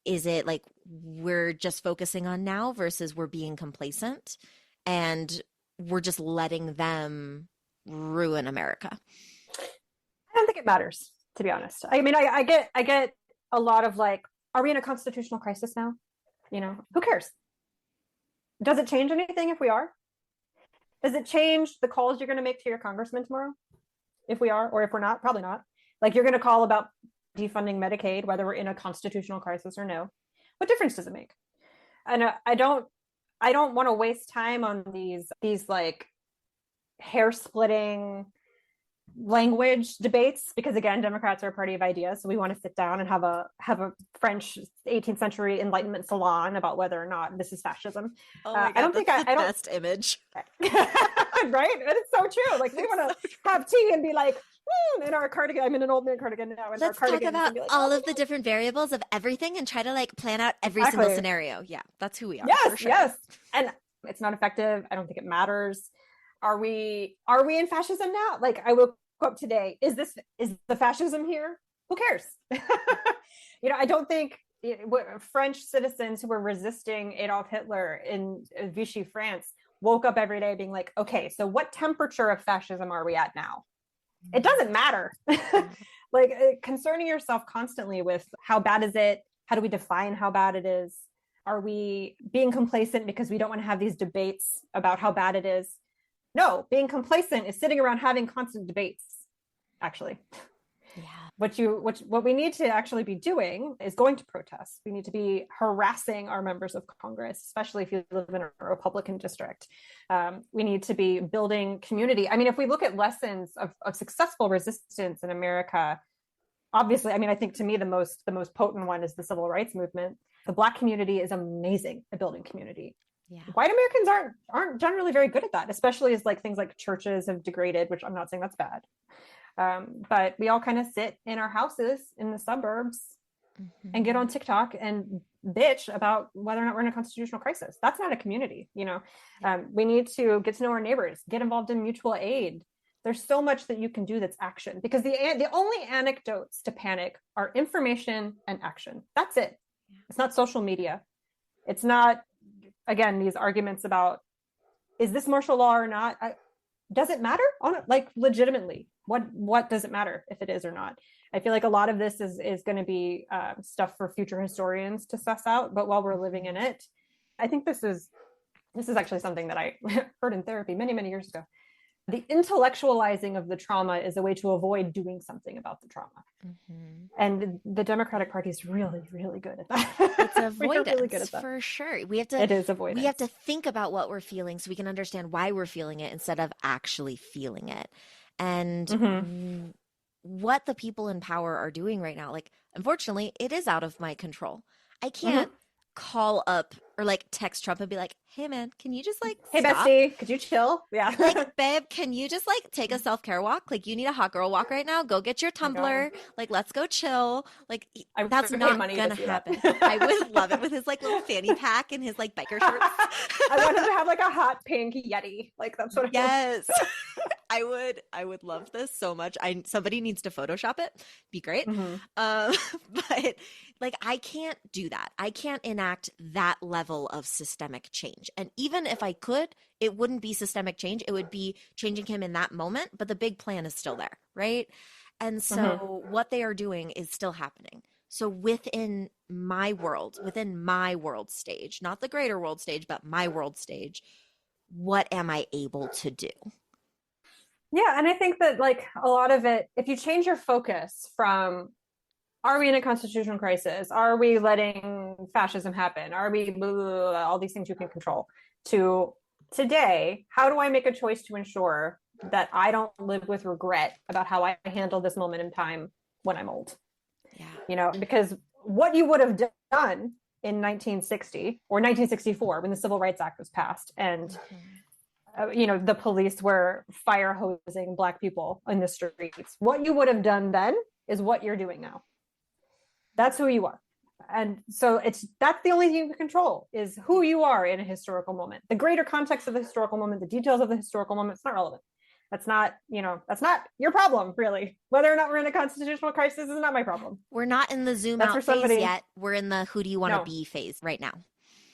is it like we're just focusing on now versus we're being complacent and we're just letting them ruin America? I don't think it matters, to be honest. I mean, I get a lot of like, are we in a constitutional crisis now? You know, who cares? Does it change anything if we are? Does it change the calls you're going to make to your congressman tomorrow? If we are, or if we're not? Probably not. Like you're going to call about defunding Medicaid, whether we're in a constitutional crisis or no. What difference does it make? And I don't want to waste time on these like hair splitting language debates, because again, Democrats are a party of ideas, so we want to sit down and have a French 18th century Enlightenment salon about whether or not this is fascism. Oh my God, I don't think I don't best image. Right? And it's so true. Like we want to have tea and be like, in our cardigan. I'm in an old man cardigan now. Let's talk about like, all of the different variables of everything and try to like plan out every single scenario. Yeah, that's who we are. Yes, sure. Yes. And it's not effective. I don't think it matters. Are we in fascism now? Like I woke up today. Is the fascism here? Who cares? I don't think French citizens who were resisting Adolf Hitler in Vichy, France, woke up every day being like, okay, so what temperature of fascism are we at now? It doesn't matter. Like concerning yourself constantly with how bad is it? How do we define how bad it is? Are we being complacent because we don't want to have these debates about how bad it is? No, being complacent is sitting around having constant debates, actually. Yeah. What we need to actually be doing is going to protests. We need to be harassing our members of Congress, especially if you live in a Republican district. We need to be building community. I mean, if we look at lessons of successful resistance in America, obviously, I mean, I think to me the most potent one is the civil rights movement. The Black community is amazing at building community. Yeah. White Americans aren't generally very good at that, especially as like things like churches have degraded, which I'm not saying that's bad. But we all kind of sit in our houses in the suburbs and get on TikTok and bitch about whether or not we're in a constitutional crisis. That's not a community, We need to get to know our neighbors, get involved in mutual aid. There's so much that you can do that's action, because the only anecdotes to panic are information and action. That's it. It's not social media. It's not, again, these arguments about, is this martial law or not? Does it matter? Like legitimately, what does it matter if it is or not? I feel like a lot of this is going to be stuff for future historians to suss out. But while we're living in it, I think this is actually something that I heard in therapy many, many years ago. The intellectualizing of the trauma is a way to avoid doing something about the trauma. Mm-hmm. And the Democratic Party is really, really good at that. It's avoidance, really good at that. For sure. It is avoidance. We have to think about what we're feeling so we can understand why we're feeling it instead of actually feeling it. And what the people in power are doing right now, like, unfortunately, it is out of my control. I can't call up or like text Trump and be like, hey man, can you just like hey stop? Bestie, could you chill? Yeah. Like, babe, can you just like take a self-care walk? Like, you need a hot girl walk right now. Go get your tumbler. Like, let's go chill. Like, that's not gonna happen. I would love it with his like little fanny pack and his like biker shorts. I want him to have like a hot pink Yeti. Like, that's what yes. I would love this so much. Somebody needs to Photoshop it. Be great. But like, I can't do that. I can't enact that level of systemic change. And even if I could, it wouldn't be systemic change. It would be changing him in that moment, but the big plan is still there, right? And so what they are doing is still happening. So within my world stage, not the greater world stage, but my world stage, what am I able to do? Yeah, and I think that like a lot of it, if you change your focus from, are we in a constitutional crisis? Are we letting fascism happen? Are we all these things you can control? To today, how do I make a choice to ensure that I don't live with regret about how I handle this moment in time when I'm old? Yeah. Because what you would have done in 1960 or 1964 when the Civil Rights Act was passed, and the police were fire hosing Black people in the streets. What you would have done then is what you're doing now. That's who you are. And so that's the only thing you can control, is who you are in a historical moment. The greater context of the historical moment, the details of the historical moment, it's not relevant. That's not your problem, really. Whether or not we're in a constitutional crisis is not my problem. We're not in the zoom out phase yet. We're in the who do you want to be phase right now.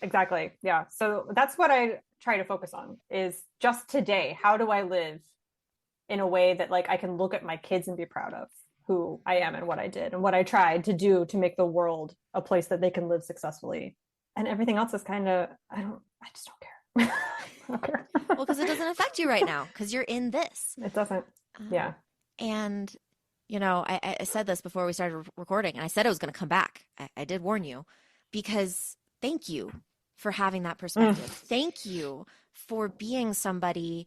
Exactly. Yeah. So that's what I try to focus on, is just today, how do I live in a way that like I can look at my kids and be proud of who I am and what I did and what I tried to do to make the world a place that they can live successfully. And everything else is kind of, I just don't care. I don't care. Well, because it doesn't affect you right now, because you're in this. It doesn't. Yeah. And, I said this before we started recording, and I said I was going to come back. I did warn you, because thank you for having that perspective. Thank you for being somebody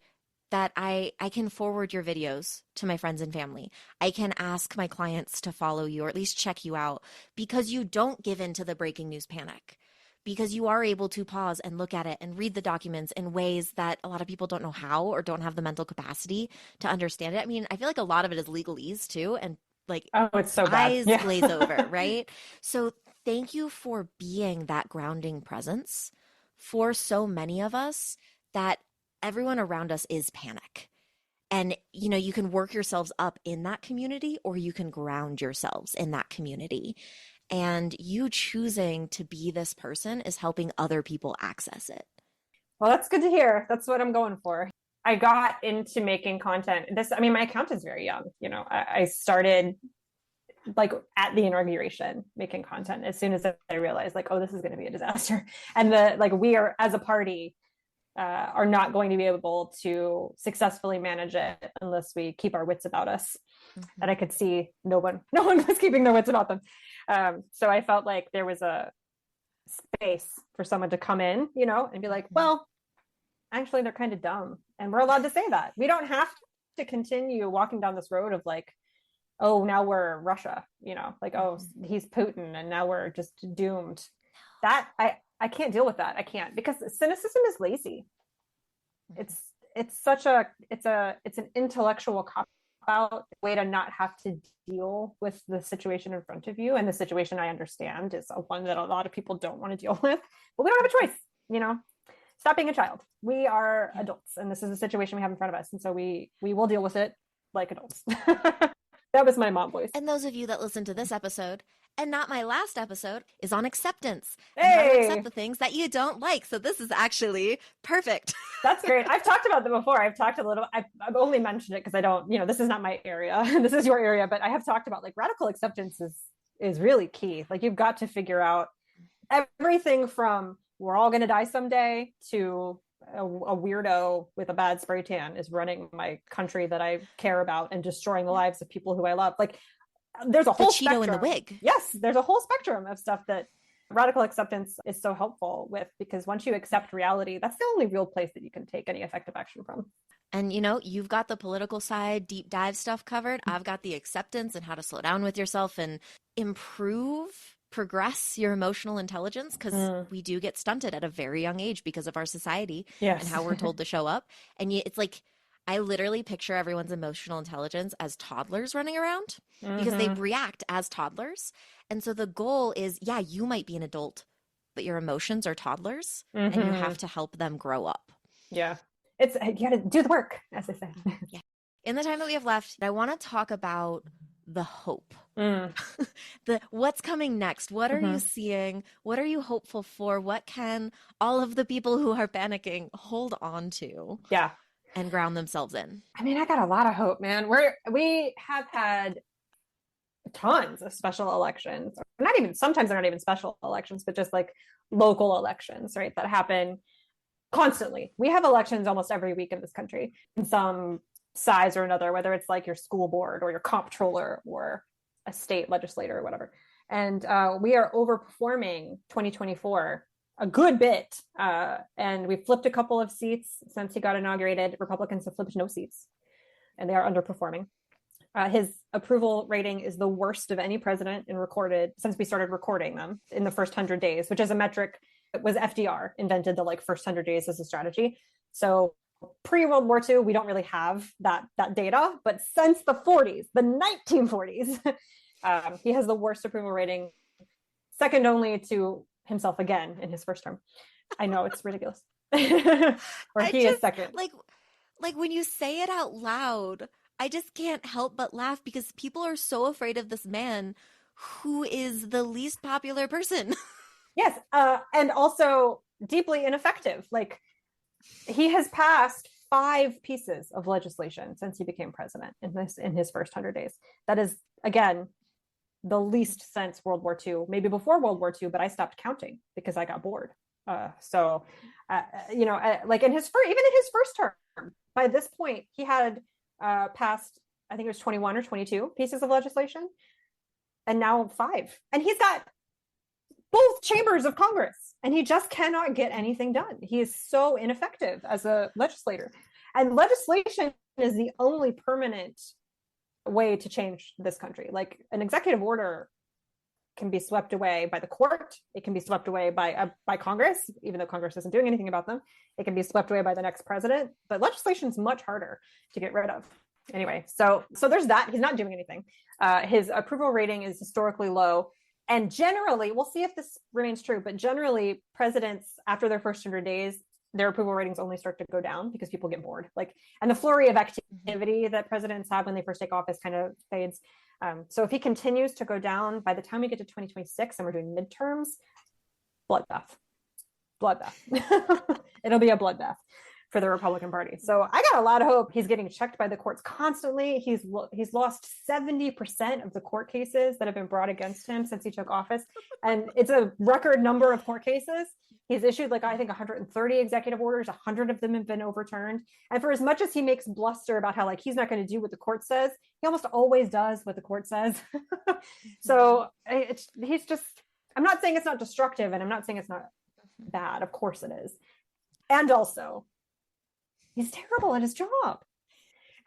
that I can forward your videos to my friends and family. I can ask my clients to follow you or at least check you out, because you don't give in to the breaking news panic, because you are able to pause and look at it and read the documents in ways that a lot of people don't know how or don't have the mental capacity to understand it. I mean, I feel like a lot of it is legalese too. And like, it's so eyes bad. glaze over, right? So thank you for being that grounding presence for so many of us, that everyone around us is panic. And, you can work yourselves up in that community, or you can ground yourselves in that community. And you choosing to be this person is helping other people access it. Well, that's good to hear. That's what I'm going for. I got into making content. My account is very young. I started like at the inauguration making content as soon as I realized like, oh, this is going to be a disaster. And we are, as a party, are not going to be able to successfully manage it unless we keep our wits about us. Mm-hmm. And I could see no one was keeping their wits about them. So I felt like there was a space for someone to come in, and be like, well, actually they're kind of dumb. And we're allowed to say that. We don't have to continue walking down this road of like, oh, now we're Russia, oh, he's Putin and now we're just doomed. That I can't deal with that. I can't, because cynicism is lazy. It's an intellectual cop-out way to not have to deal with the situation in front of you. And the situation, I understand, is one that a lot of people don't want to deal with, but we don't have a choice. Stop being a child. We are adults, and this is the situation we have in front of us. And so we will deal with it like adults. That was my mom voice. And those of you that listen to this episode, and not my last episode, is on acceptance. Hey! And how to accept the things that you don't like. So this is actually perfect. That's great. I've talked about them before. I've talked a little, I've only mentioned it because I don't, this is not my area. This is your area, but I have talked about like radical acceptance is really key. Like you've got to figure out everything from we're all going to die someday to a weirdo with a bad spray tan is running my country that I care about and destroying the lives of people who I love. Like there's a whole spectrum. in the wig. Yes, there's a whole spectrum of stuff that radical acceptance is so helpful with, because once you accept reality, that's the only real place that you can take any effective action from. And you've got the political side, deep dive stuff covered. I've got the acceptance and how to slow down with yourself and progress your emotional intelligence, because we do get stunted at a very young age because of our society and how we're told to show up. And it's like, I literally picture everyone's emotional intelligence as toddlers running around because they react as toddlers. And so the goal is, you might be an adult, but your emotions are toddlers and you have to help them grow up. Yeah. You got to do the work, as they say. Yeah. In the time that we have left, I want to talk about the hope. What's coming next? What are you seeing? What are you hopeful for? What can all of the people who are panicking hold on to? Yeah. And ground themselves in? I mean, I got a lot of hope, man. We have had tons of special elections. Sometimes they're not even special elections, but just like local elections, right? That happen constantly. We have elections almost every week in this country in some size or another, whether it's like your school board or your comptroller or a state legislator or whatever. And we are overperforming 2024 a good bit. And we flipped a couple of seats since he got inaugurated. Republicans have flipped no seats, and they are underperforming. His approval rating is the worst of any president since we started recording them in the first 100 days, which is a metric that was FDR invented the first 100 days as a strategy. So pre-World War II, we don't really have that data, but since the 40s, the 1940s, he has the worst approval rating, second only to himself again in his first term. I know, it's ridiculous. Or he is second. Like when you say it out loud, I just can't help but laugh because people are so afraid of this man who is the least popular person. Yes, and also deeply ineffective. Like, he has passed 5 pieces of legislation since he became president in his first 100 days. That is, again, the least since World War II, maybe before World War II, but I stopped counting because I got bored. Like even in his first term, by this point, he had passed, I think it was 21 or 22 pieces of legislation, and now 5. And he's got both chambers of Congress, and he just cannot get anything done. He is so ineffective as a legislator. And legislation is the only permanent way to change this country. Like, an executive order can be swept away by the court. It can be swept away by Congress, even though Congress isn't doing anything about them. It can be swept away by the next president, but legislation is much harder to get rid of. Anyway, so there's that. He's not doing anything. His approval rating is historically low. And generally, we'll see if this remains true, but generally presidents, after their first 100 days, their approval ratings only start to go down because people get bored. And the flurry of activity that presidents have when they first take office kind of fades. So if he continues to go down, by the time we get to 2026 and we're doing midterms, bloodbath. It'll be a bloodbath for the Republican Party. So I got a lot of hope. He's getting checked by the courts constantly. He's lost 70% of the court cases that have been brought against him since he took office. And it's a record number of court cases. He's issued, I think, 130 executive orders. 100 of them have been overturned. And for as much as he makes bluster about how he's not going to do what the court says, he almost always does what the court says. So he's just, I'm not saying it's not destructive, and I'm not saying it's not bad. Of course it is. And also, he's terrible at his job.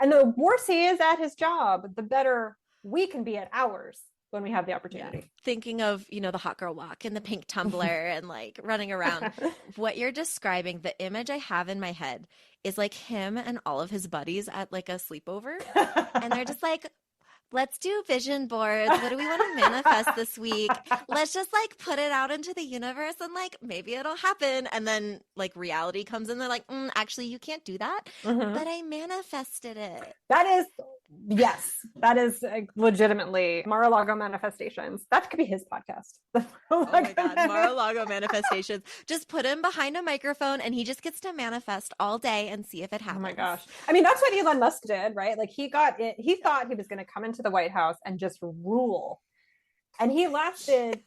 And the worse he is at his job, the better we can be at ours when we have the opportunity. Yeah. Thinking of, the hot girl walk and the pink tumbler and running around. What you're describing, the image I have in my head is him and all of his buddies at a sleepover. And they're just let's do vision boards. What do we want to manifest this week? Let's just put it out into the universe and maybe it'll happen. And then reality comes in. They're actually, you can't do that. Mm-hmm. But I manifested it. That is legitimately Mar-a-Lago manifestations. That could be his podcast. Oh my God, Mar-a-Lago manifestations. Just put him behind a microphone and he just gets to manifest all day and see if it happens. Oh my gosh. I mean, that's what Elon Musk did, right? He got it. He thought he was going to come into the White House and just rule. And he lasted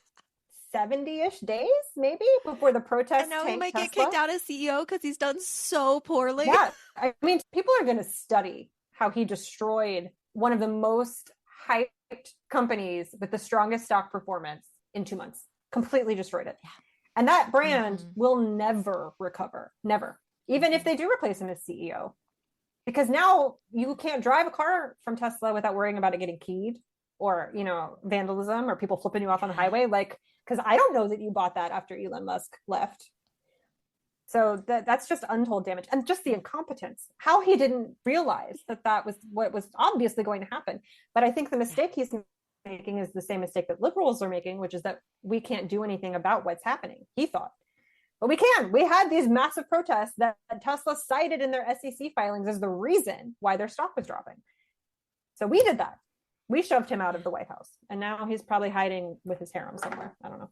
70-ish days, maybe, before the protests. And now he might get kicked out as CEO because he's done so poorly. Yeah. I mean, people are going to study how he destroyed one of the most hyped companies with the strongest stock performance in 2 months. Completely destroyed it. Yeah. And that brand will never recover. Never. Even if they do replace him as CEO. Because now you can't drive a car from Tesla without worrying about it getting keyed or, vandalism or people flipping you off on the highway. Because I don't know that you bought that after Elon Musk left. So that's just untold damage. And just the incompetence, how he didn't realize that was what was obviously going to happen. But I think the mistake he's making is the same mistake that liberals are making, which is that we can't do anything about what's happening, he thought. But we can. We had these massive protests that Tesla cited in their SEC filings as the reason why their stock was dropping. So we did that. We shoved him out of the White House. And now he's probably hiding with his harem somewhere. I don't know.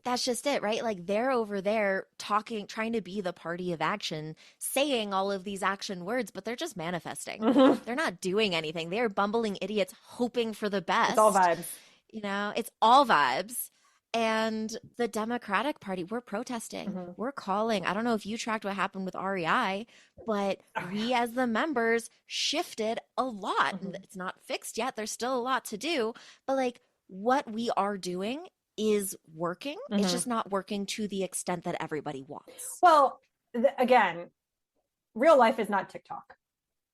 That's just it, right? They're over there trying to be the party of action, saying all of these action words, but they're just manifesting. Mm-hmm. They're not doing anything. They're bumbling idiots hoping for the best. It's all vibes. It's all vibes. And the Democratic Party, we're protesting. Mm-hmm. We're calling. I don't know if you tracked what happened with REI, but we as the members shifted a lot. Mm-hmm. It's not fixed yet. There's still a lot to do. But what we are doing is working. Mm-hmm. It's just not working to the extent that everybody wants. Well, again, real life is not TikTok.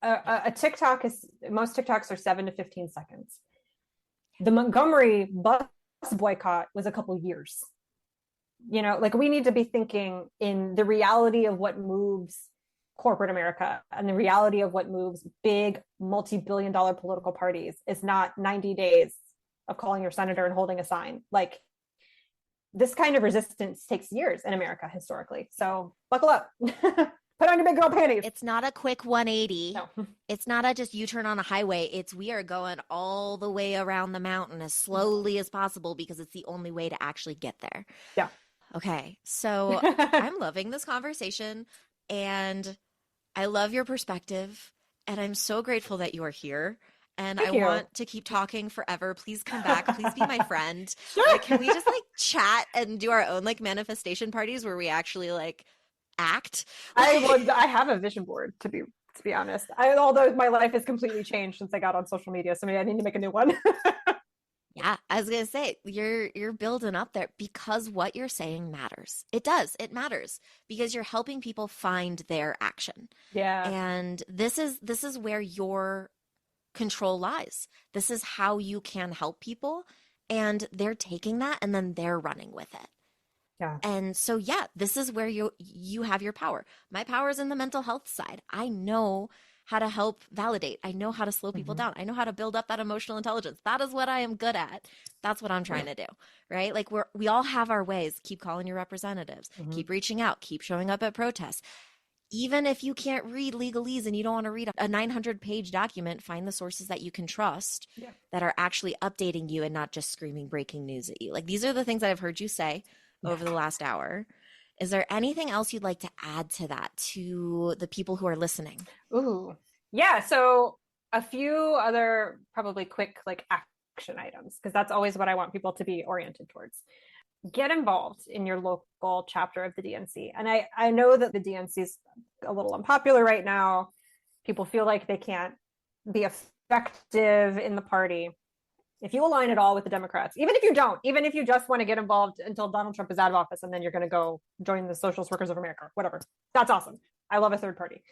A TikTok most TikToks are 7 to 15 seconds. The Montgomery bus boycott was a couple years. We need to be thinking in the reality of what moves corporate America and the reality of what moves big multi-billion-dollar political parties is not 90 days of calling your senator and holding a sign. Like, this kind of resistance takes years in America historically. So buckle up. Put on your big girl panties. It's not a quick 180. No. It's not a just U-turn on a highway. It's we are going all the way around the mountain as slowly as possible because it's the only way to actually get there. Yeah. Okay. So I'm loving this conversation and I love your perspective and I'm so grateful that you are here. And Thank I you. want to keep talking forever. Please come back. Please be my friend. Sure. Like, can we just like chat and do our own like manifestation parties where we actually like act? I have a vision board to be honest. Although my life has completely changed since I got on social media, so maybe I need to make a new one. Yeah, I was gonna say you're building up there because what you're saying matters. It does. It matters because you're helping people find their action. Yeah. And this is where your control lies. This is how you can help people, and they're taking that and then they're running with it. Yeah. And so yeah, this is where you have your power. My power is in the mental health side. I know how to help validate. I know how to slow people down. I know how to build up that emotional intelligence. That is what I am good at. That's what I'm trying to do, right? Like we all have our ways. Keep calling your representatives. Keep reaching out. Keep showing up at protests. Even if you can't read legalese and you don't want to read a 900-page document, find the sources that you can trust that are actually updating you and not just screaming breaking news at you. Like these are the things that I've heard you say over the last hour. Is there anything else you'd like to add to that, to the people who are listening? Ooh. Yeah. So a few other probably quick like action items, because that's always what I want people to be oriented towards. Get involved in your local chapter of the DNC. And I know that the DNC is a little unpopular right now. People feel like they can't be effective in the party. If you align at all with the Democrats, even if you don't, even if you just want to get involved until Donald Trump is out of office and then you're going to go join the Socialist Workers of America, whatever, that's awesome. I love a third party.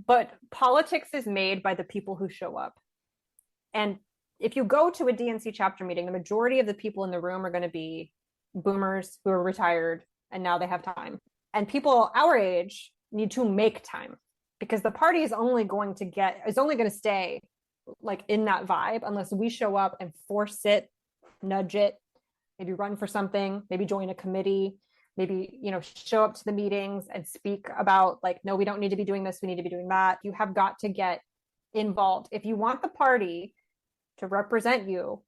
But politics is made by the people who show up. And if you go to a DNC chapter meeting, the majority of the people in the room are going to be boomers who are retired and now they have time. And people our age need to make time because the party is only going to stay like in that vibe unless we show up and force it, nudge it, maybe run for something, maybe join a committee, maybe, show up to the meetings and speak about like, no, we don't need to be doing this. We need to be doing that. You have got to get involved. If you want the party to represent you,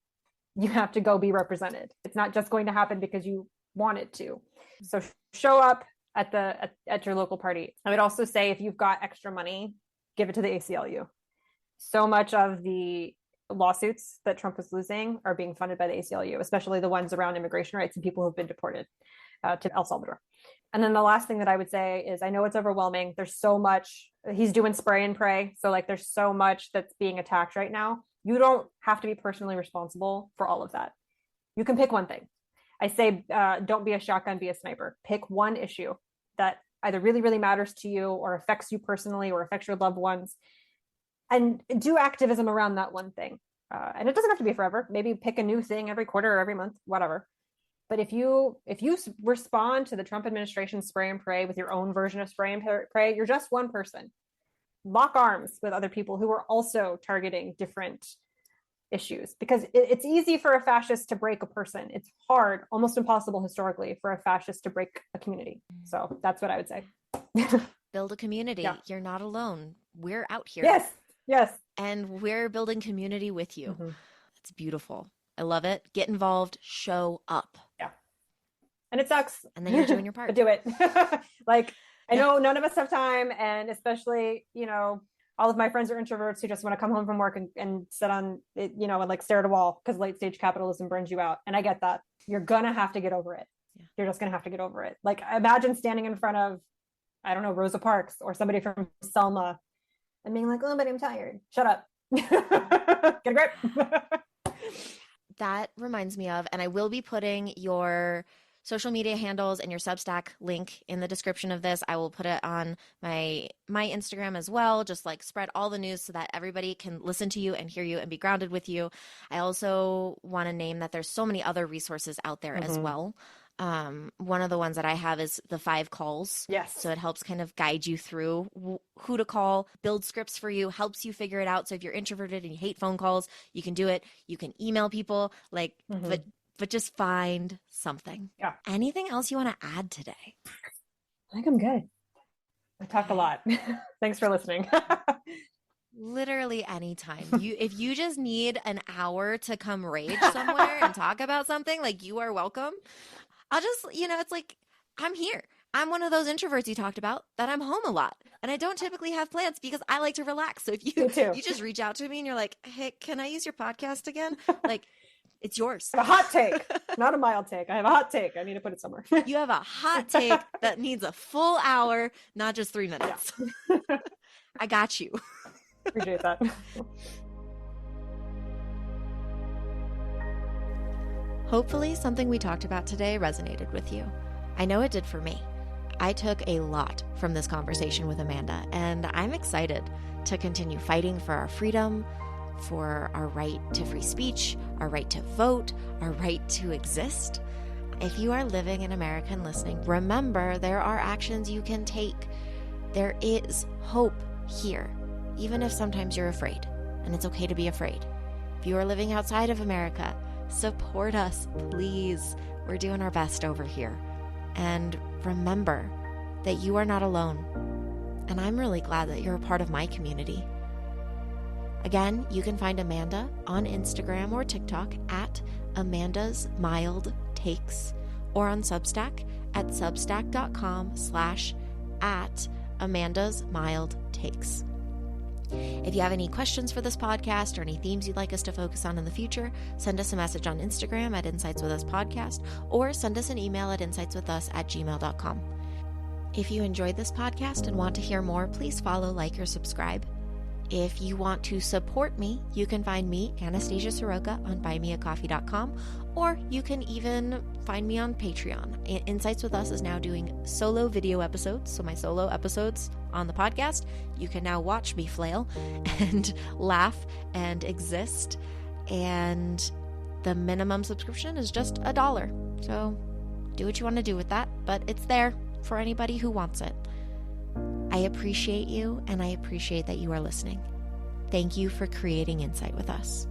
you have to go be represented. It's not just going to happen because you want it to. So show up at your local party. I would also say if you've got extra money, give it to the ACLU. So much of the lawsuits that Trump is losing are being funded by the ACLU, especially the ones around immigration rights and people who've been deported to El Salvador. And then the last thing that I would say is I know it's overwhelming. There's so much. He's doing spray and pray. So like there's so much that's being attacked right now. You don't have to be personally responsible for all of that. You can pick one thing. I say don't be a shotgun, be a sniper. Pick one issue that either really, really matters to you or affects you personally or affects your loved ones. And do activism around that one thing. And it doesn't have to be forever. Maybe pick a new thing every quarter or every month, whatever. But if you respond to the Trump administration spray and pray with your own version of spray and pray, you're just one person. Lock arms with other people who are also targeting different issues, because it's easy for a fascist to break a person. It's hard, almost impossible historically, for a fascist to break a community. So that's what I would say. Build a community. Yeah. You're not alone. We're out here. Yes. And we're building community with you. It's beautiful. I love it. Get involved. Show up. Yeah. And it sucks. And then you're doing your part. But do it. Like, I know none of us have time. And especially, all of my friends are introverts who just want to come home from work and sit on it, and like stare at a wall because late stage capitalism burns you out. And I get that. You're going to have to get over it. Yeah. You're just going to have to get over it. Like, imagine standing in front of, I don't know, Rosa Parks or somebody from Selma and being like, oh, but I'm tired. Shut up. Get a grip. That reminds me of, and I will be putting your social media handles and your Substack link in the description of this. I will put it on my Instagram as well, just like spread all the news so that everybody can listen to you and hear you and be grounded with you. I also want to name that there's so many other resources out there as well. One of the ones that I have is the 5 calls. Yes. So it helps kind of guide you through who to call, build scripts for you, helps you figure it out. So if you're introverted and you hate phone calls, you can do it. You can email people, like, but just find something. Yeah. Anything else you want to add today? I think I'm good. I talk a lot. Thanks for listening. Literally anytime. If you just need an hour to come rage somewhere and talk about something, like, you are welcome. I'll just, it's like, I'm here. I'm one of those introverts you talked about that I'm home a lot. And I don't typically have plans because I like to relax. So if you just reach out to me and you're like, hey, can I use your podcast again? Like, it's yours. I have a hot take, not a mild take. I have a hot take. I need to put it somewhere. You have a hot take that needs a full hour, not just 3 minutes. Yeah. I got you. Appreciate that. Hopefully something we talked about today resonated with you. I know it did for me. I took a lot from this conversation with Amanda, and I'm excited to continue fighting for our freedom, for our right to free speech, our right to vote, our right to exist. If you are living in America and listening, remember there are actions you can take. There is hope here, even if sometimes you're afraid, and it's okay to be afraid. If you are living outside of America, support us, please. We're doing our best over here. And remember that you are not alone. And I'm really glad that you're a part of my community. Again, you can find Amanda on Instagram or TikTok at Amandasmildtakes, or on Substack at substack.com/@Amandasmildtakes. If you have any questions for this podcast or any themes you'd like us to focus on in the future, send us a message on Instagram at Insights With Us Podcast, or send us an email at insightswithus@gmail.com. If you enjoyed this podcast and want to hear more, please follow, like, or subscribe. If you want to support me, you can find me, Anastasia Soroka, on buymeacoffee.com, or you can even find me on Patreon. Insights With Us is now doing solo video episodes, so my solo episodes on the podcast, you can now watch me flail and laugh and exist, and the minimum subscription is just $1. So do what you want to do with that, but it's there for anybody who wants it. I appreciate you, and I appreciate that you are listening. Thank you for creating insight with us.